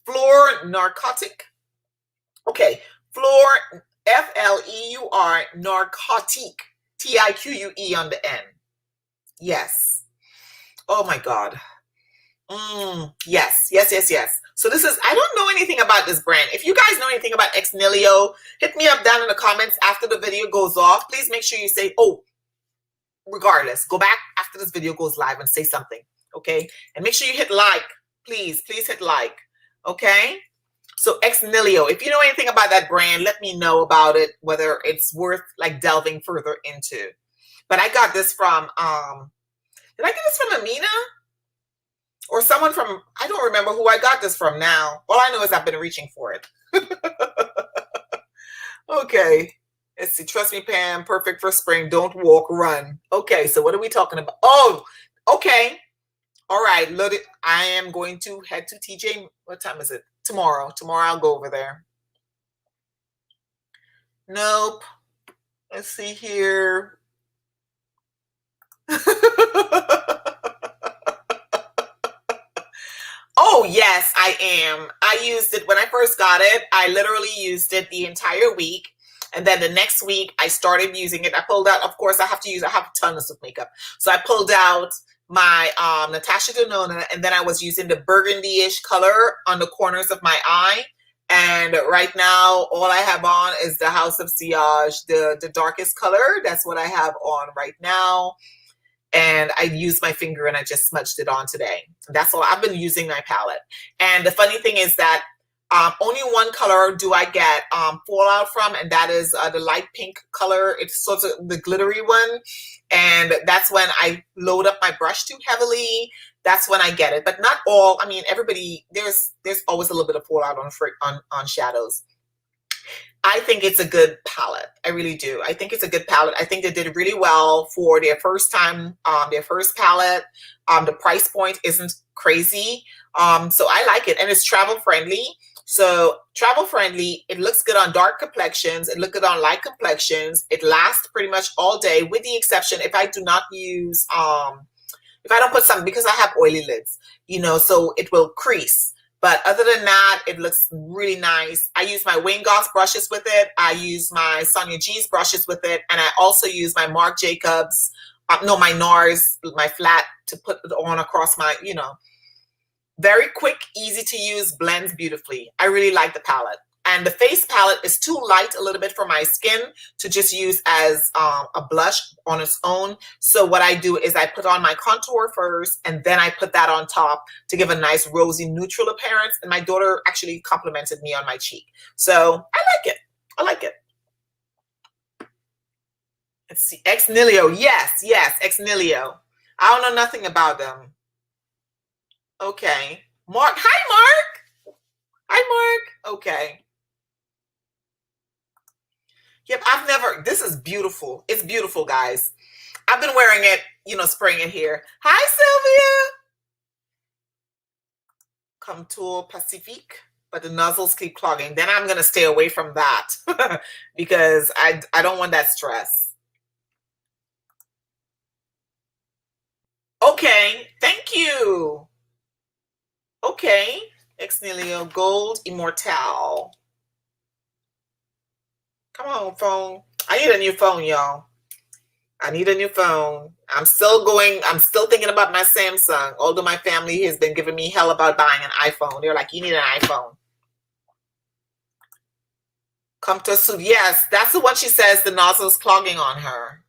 Fleur Narcotic. Okay. Fleur, F-L-E-U-R, Narcotique. T-I-Q-U-E on the end. Yes. Oh my God. Yes, yes, yes, yes. So this is, I don't know anything about this brand. If you guys know anything about XNilio, hit me up down in the comments after the video goes off. Please make sure you say, oh, regardless, go back after this video goes live and say something, okay? And make sure you hit like. Please, please hit like, okay? So XNilio, if you know anything about that brand, let me know about it, whether it's worth like delving further into. But I got this from, did I get this from Amina? Or someone from, I don't remember who I got this from now. All I know is I've been reaching for it. Okay. Let's see. Trust me, Pam. Perfect for spring. Don't walk, run. Okay. So what are we talking about? Oh, okay. All right. Look, I am going to head to TJ. What time is it? Tomorrow. Tomorrow I'll go over there. Nope. Let's see here. Oh, yes, I am. I used it when I first got it. I literally used it the entire week. And then the next week I started using it. I pulled out, of course, I have tons of makeup. So I pulled out my Natasha Denona, and then I was using the burgundy-ish color on the corners of my eye. And right now, all I have on is the House of Sillage, the darkest color. That's what I have on right now. And I used my finger and I just smudged it on today. That's all. I've been using my palette. And the funny thing is that only one color do I get fallout from, and that is the light pink color. It's sort of the glittery one. And that's when I load up my brush too heavily. That's when I get it. But not all. I mean, everybody, there's always a little bit of fallout on shadows. I think it's a good palette. I really do. I think it's a good palette. I think they did really well for their first time, their first palette. The price point isn't crazy. So I like it, and it's travel friendly. So travel friendly, it looks good on dark complexions. It looks good on light complexions. It lasts pretty much all day, with the exception if I do not use, if I don't put something, because I have oily lids, you know, so it will crease. But other than that, it looks really nice. I use my Wayne Goss brushes with it. I use my Sonia G's brushes with it. And I also use my Marc Jacobs, my NARS, my flat, to put it on across my, you know. Very quick, easy to use, blends beautifully. I really like the palette. And the face palette is too light a little bit for my skin to just use as a blush on its own. So what I do is I put on my contour first, and then I put that on top to give a nice rosy neutral appearance. And my daughter actually complimented me on my cheek. So I like it. I like it. Let's see. XNilio. Yes, yes, XNilio. I don't know nothing about them. Okay. Mark. Hi, Mark. Hi, Mark. Okay. Yep, I've never, this is beautiful. It's beautiful, guys. I've been wearing it, you know, spraying it here. Hi, Sylvia. Contour Pacifique, but the nozzles keep clogging. Then I'm going to stay away from that because I don't want that stress. Okay, thank you. Okay, XNilio Gold Immortelle. Come on, phone. I need a new phone, y'all. I need a new phone. I'm still thinking about my Samsung, although my family has been giving me hell about buying an iPhone. They're like, you need an iPhone. Come to soup. Yes, that's the one she says the nozzle's clogging on her.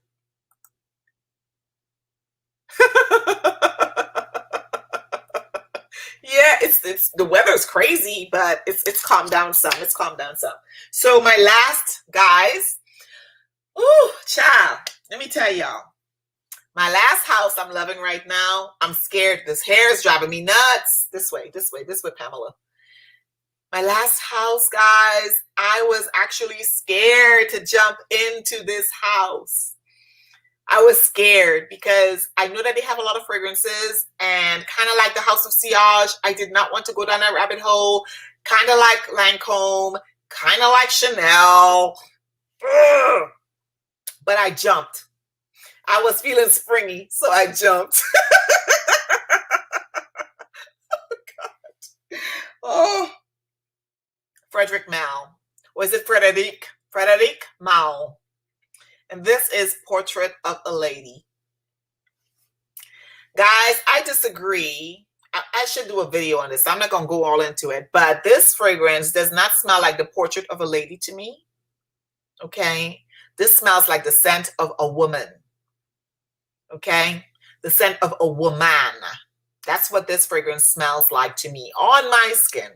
Yeah, it's the weather's crazy, but it's calmed down some. It's calmed down some. So my last, guys, ooh, child, let me tell y'all. My last house I'm loving right now. I'm scared. This hair is driving me nuts. This way, Pamela. My last house, guys, I was actually scared to jump into this house. I was scared because I knew that they have a lot of fragrances, and kind of like the House of Sillage, I did not want to go down that rabbit hole. Kind of like Lancome, kind of like Chanel. Ugh. But I jumped. I was feeling springy, so I jumped. Oh, God. Oh. Frederic Malle. Or is it Frederic? Frederic Malle. And this is Portrait of a Lady. Guys, I disagree. I should do a video on this. I'm not going to go all into it, but this fragrance does not smell like the portrait of a lady to me. Okay. This smells like the scent of a woman. Okay. The scent of a woman. That's what this fragrance smells like to me on my skin.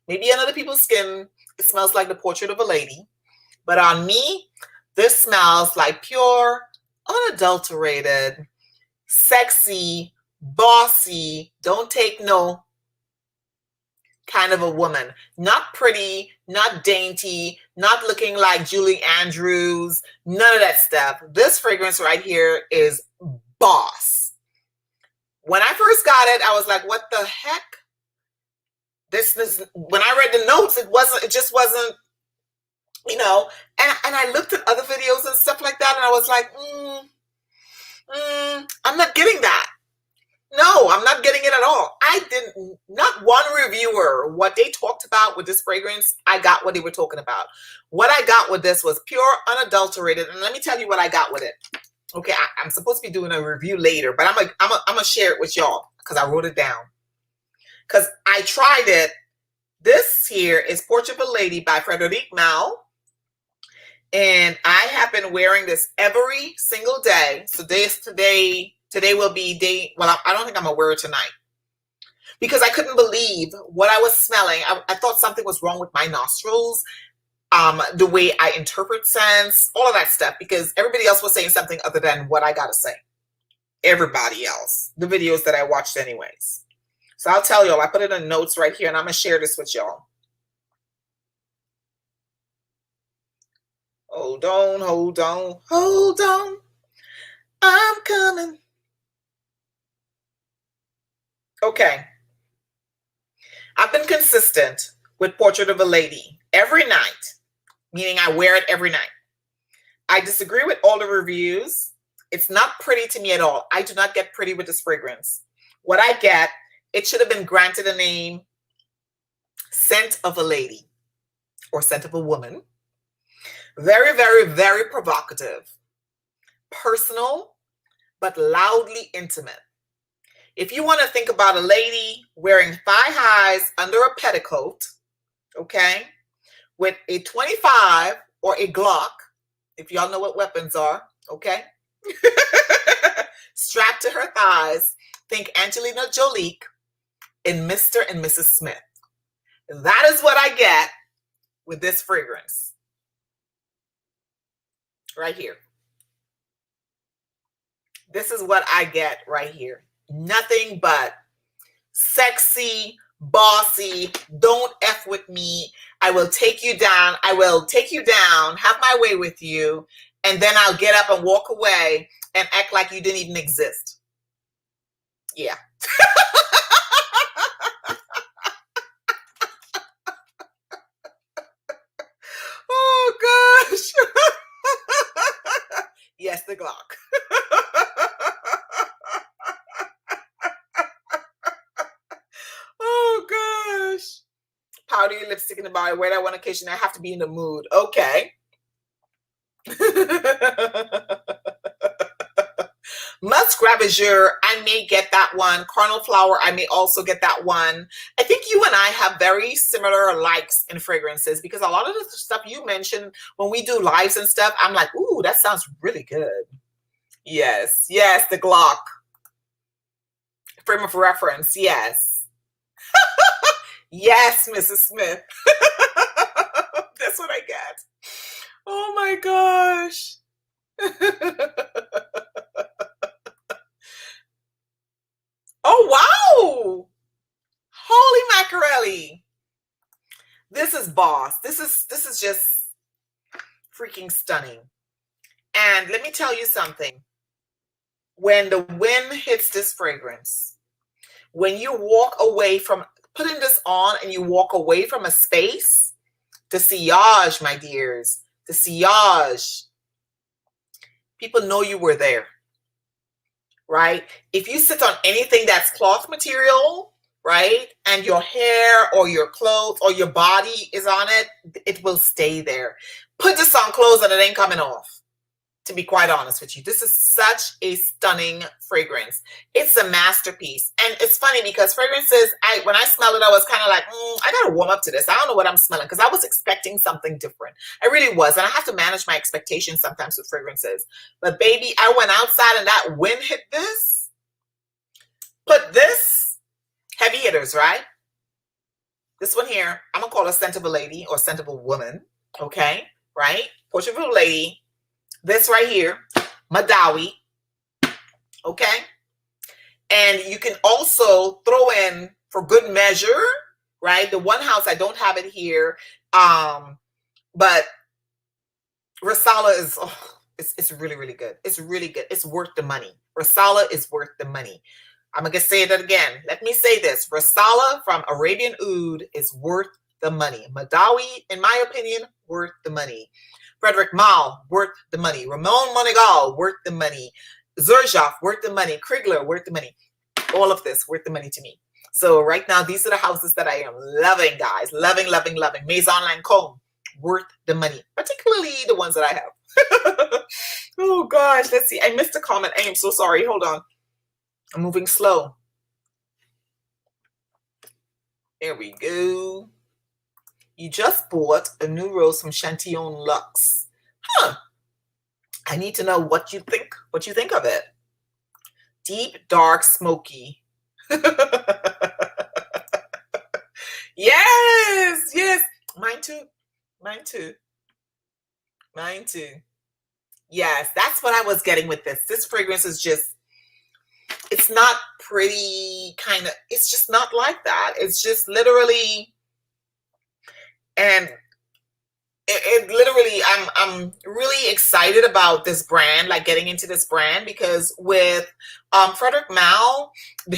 Maybe on other people's skin, it smells like the portrait of a lady. But on me, this smells like pure, unadulterated, sexy, bossy, don't take no kind of a woman. Not pretty, not dainty, not looking like Julie Andrews, none of that stuff. This fragrance right here is boss. When I first got it, I was like, what the heck? This when I read the notes, it just wasn't, you know, and I looked at other videos and stuff like that, and I was like, I'm not getting that. No, I'm not getting it at all. Not one reviewer, what they talked about with this fragrance, I got what they were talking about. What I got with this was pure, unadulterated, and let me tell you what I got with it. Okay, I'm supposed to be doing a review later, but I'm gonna share it with y'all because I wrote it down. Because I tried it. This here is Portrait of a Lady by Frederic Malle. And I have been wearing this every single day. So today will be day. Well, I don't think I'm gonna wear it tonight because I couldn't believe what I was smelling. I thought something was wrong with my nostrils, the way I interpret scents, all of that stuff, because everybody else was saying something other than what I gotta say. Everybody else, the videos that I watched anyways. So I'll tell y'all, I put it in notes right here and I'm gonna share this with y'all. Hold on, hold on, hold on. I'm coming. Okay. I've been consistent with Portrait of a Lady every night, meaning I wear it every night. I disagree with all the reviews. It's not pretty to me at all. I do not get pretty with this fragrance. What I get, it should have been granted a name, Scent of a Lady or Scent of a Woman. Very, very, very provocative, personal, but loudly intimate. If you want to think about a lady wearing thigh highs under a petticoat, okay, with a 25 or a Glock, if y'all know what weapons are, okay, strapped to her thighs, think Angelina Jolie in Mr. and Mrs. Smith. That is what I get with this fragrance. Right here. This is what I get right here. Nothing but sexy, bossy, don't F with me. I will take you down. I will take you down, have my way with you, and then I'll get up and walk away and act like you didn't even exist. Yeah. Oh, gosh. Yes, the Glock. Oh, gosh. Powder your lipstick in the body. Wear that one occasion. I have to be in the mood. Okay. Musk Ravageur, I may get that one. Carnal Flower, I may also get that one. I think you and I have very similar likes in fragrances because a lot of the stuff you mentioned when we do lives and stuff, I'm like, ooh, that sounds really good. Yes, yes, the Glock. Frame of reference, yes. Yes, Mrs. Smith. That's what I get. Oh my gosh. Oh, wow. Holy mackerel. This is boss. This is just freaking stunning. And let me tell you something. When the wind hits this fragrance, when you walk away from putting this on and you walk away from a space, the sillage, my dears, the sillage, people know you were there. Right? If you sit on anything that's cloth material, right, and your hair or your clothes or your body is on it, it will stay there. Put this on clothes and it ain't coming off. to be quite honest with you. This is such a stunning fragrance. It's a masterpiece. And it's funny because fragrances, when I smell it, I was kind of like, I got to warm up to this. I don't know what I'm smelling, because I was expecting something different. I really was. And I have to manage my expectations sometimes with fragrances. But baby, I went outside and that wind hit this. Put this, heavy hitters, right? This one here, I'm going to call a scent of a lady or scent of a woman. Okay, right? Portrait of a lady. This right here, Madawi, okay? And you can also throw in, for good measure, right? The one house, I don't have it here, but Resala is, it's really, really good. It's really good. It's worth the money. Resala is worth the money. I'm going to say that again. Let me say this. Resala from Arabian Oud is worth the money. Madawi, in my opinion, worth the money. Frederic Malle, worth the money. Ramon Monegal, worth the money. XERJOFF, worth the money. KRIGLER, worth the money. All of this, worth the money to me. So right now, these are the houses that I am loving, guys. Loving, loving, loving. MAISON, LANCOME, worth the money. Particularly the ones that I have. Oh, gosh. Let's see. I missed a comment. I am so sorry. Hold on. I'm moving slow. There we go. You just bought a new rose from Chantillon Luxe. Huh. I need to know what you think of it. Deep, dark, smoky. Yes, yes. Mine too. Mine too. Mine too. Yes, that's what I was getting with this. This fragrance is just, it's not pretty, kind of, it's just not like that. It's just literally, and it literally, I'm really excited about this brand, like getting into this brand, because with Frederic Malle, the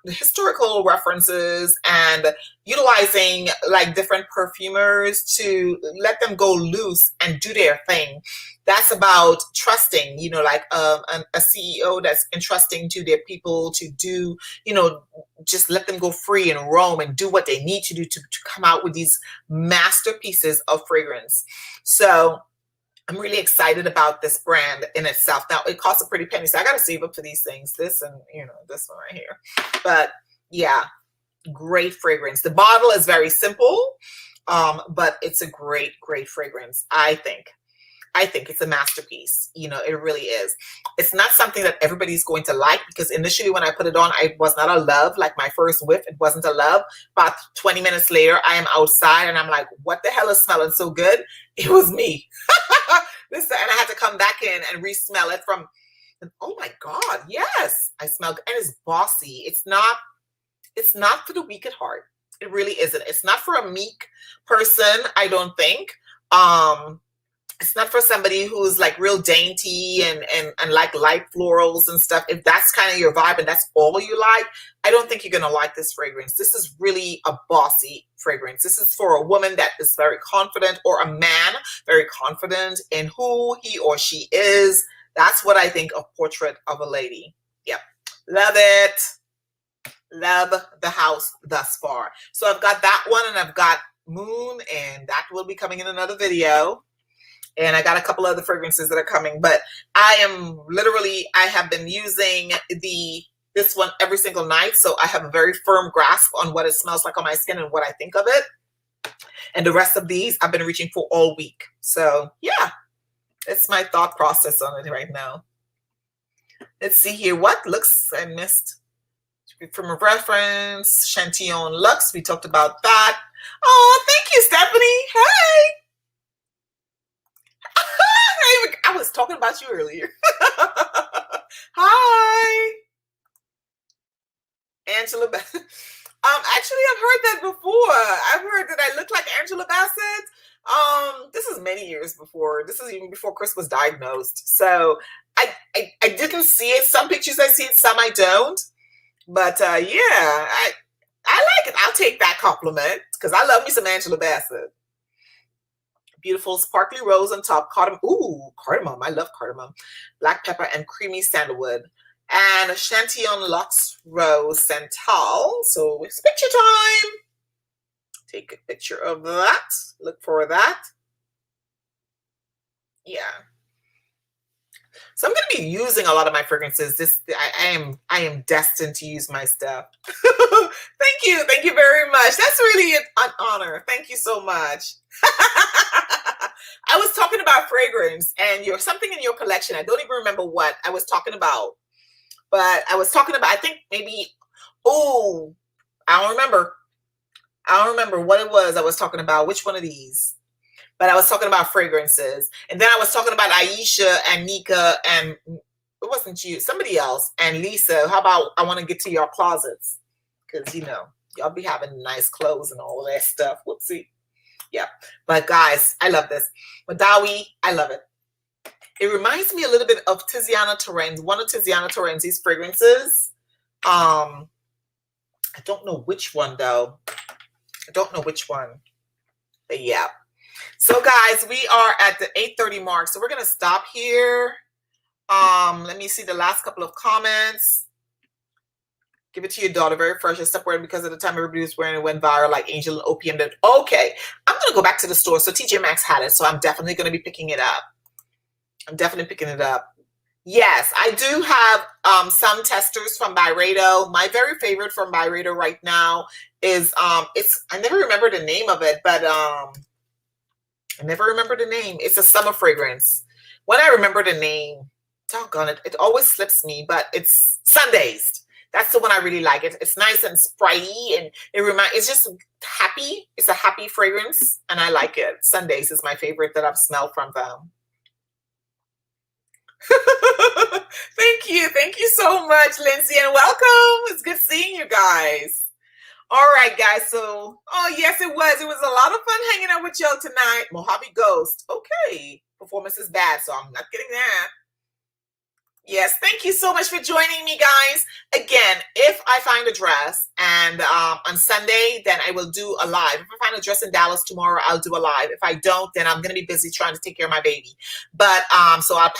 historical references and utilizing like different perfumers to let them go loose and do their thing. That's about trusting, you know, like a CEO that's entrusting to their people to do, you know, just let them go free and roam and do what they need to do to come out with these masterpieces of fragrance. So I'm really excited about this brand in itself. Now, it costs a pretty penny, so I got to save up for these things. This and, you know, this one right here. But yeah, great fragrance. The bottle is very simple, but it's a great, great fragrance, I think. I think it's a masterpiece. You know, it really is. It's not something that everybody's going to like, because initially when I put it on, I was not a love. Like my first whiff, it wasn't a love. About 20 minutes later, I am outside and I'm like, what the hell is smelling so good? It was me. And I had to come back in and re-smell it from, oh my God, yes. I smell good. And it's bossy. It's not for the weak at heart. It really isn't. It's not for a meek person, I don't think. It's not for somebody who's like real dainty and like light florals and stuff. If that's kind of your vibe and that's all you like, I don't think you're going to like this fragrance. This is really a bossy fragrance. This is for a woman that is very confident, or a man very confident in who he or she is. That's what I think of Portrait of a Lady. Yep. Love it. Love the house thus far. So I've got that one, and I've got Moon, and that will be coming in another video. And I got a couple other fragrances that are coming, but I have been using this one every single night. So I have a very firm grasp on what it smells like on my skin and what I think of it. And the rest of these I've been reaching for all week. So yeah, it's my thought process on it right now. Let's see here. What looks I missed from a reference, Chantillon Luxe. We talked about that. Oh, thank you, Stephanie. Hey. I was talking about you earlier. Hi, Angela Bassett. Actually, I've heard that before. I've heard that I look like Angela Bassett. This is many years before. This is even before Chris was diagnosed. So I didn't see it. Some pictures I see it, some I don't. But yeah, I like it. I'll take that compliment, because I love me some Angela Bassett. Beautiful sparkly rose on top, cardamom. Ooh, cardamom. I love cardamom. Black pepper and creamy sandalwood. And Chantillon Luxe Rose Santal. So it's picture time. Take a picture of that. Look for that. Yeah. So I'm going to be using a lot of my fragrances. I am destined to use my stuff. Thank you very much. That's really an honor. Thank you so much. I was talking about fragrance and something in your collection. I don't even remember what I was talking about, but I was talking about, I think maybe, oh, I don't remember what it was I was talking about, which one of these. But I was talking about fragrances. And then I was talking about Aisha and Nika and it wasn't you, somebody else, and Lisa. How about I want to get to your closets? Because, you know, y'all be having nice clothes and all of that stuff. Whoopsie. Yeah. But guys, I love this. Madawi, I love it. It reminds me a little bit of Tiziana Terenzi, one of Tiziana Terenzi's fragrances. I don't know which one though. I don't know which one. But yeah. So guys, we are at the 8:30 mark. So we're going to stop here. Let me see the last couple of comments. Give it to your daughter. Very fresh. It's separated because of the time everybody was wearing it went viral like Angel and Opium did. Okay. I'm going to go back to the store. So TJ Maxx had it. So I'm definitely going to be picking it up. I'm definitely picking it up. Yes, I do have some testers from Byredo. My very favorite from Byredo right now is I never remember the name of it, but I never remember the name. It's a summer fragrance. When I remember the name, doggone it, it always slips me, but it's Sundays. That's the one I really like. It's nice and sprayy, and it's just happy. It's a happy fragrance, and I like it. Sundays is my favorite that I've smelled from them. Thank you so much, Lindsay, and welcome. It's good seeing you guys. All right, guys. So, oh yes, it was a lot of fun hanging out with y'all tonight. Mojave Ghost. Okay, performance is bad, so I'm not getting that. Yes, thank you so much for joining me, guys. Again, if I find a dress and on Sunday, then I will do a live. If I find a dress in Dallas tomorrow, I'll do a live. If I don't, then I'm going to be busy trying to take care of my baby. But so I'll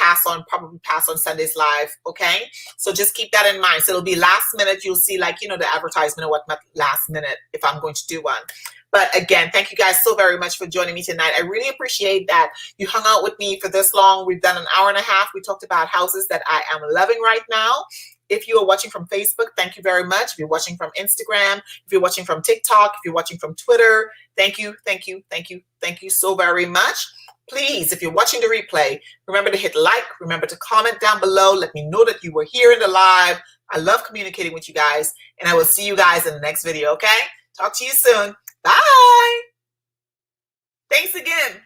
probably pass on Sunday's live. Okay, so just keep that in mind. So it'll be last minute. You'll see, like, you know, the advertisement or whatnot last minute if I'm going to do one. But again, thank you guys so very much for joining me tonight. I really appreciate that you hung out with me for this long. We've done an hour and a half. We talked about houses that I am loving right now. If you are watching from Facebook, thank you very much. If you're watching from Instagram, if you're watching from TikTok, if you're watching from Twitter, thank you so very much. Please, if you're watching the replay, remember to hit like, remember to comment down below. Let me know that you were here in the live. I love communicating with you guys, and I will see you guys in the next video, okay? Talk to you soon. Bye. Thanks again.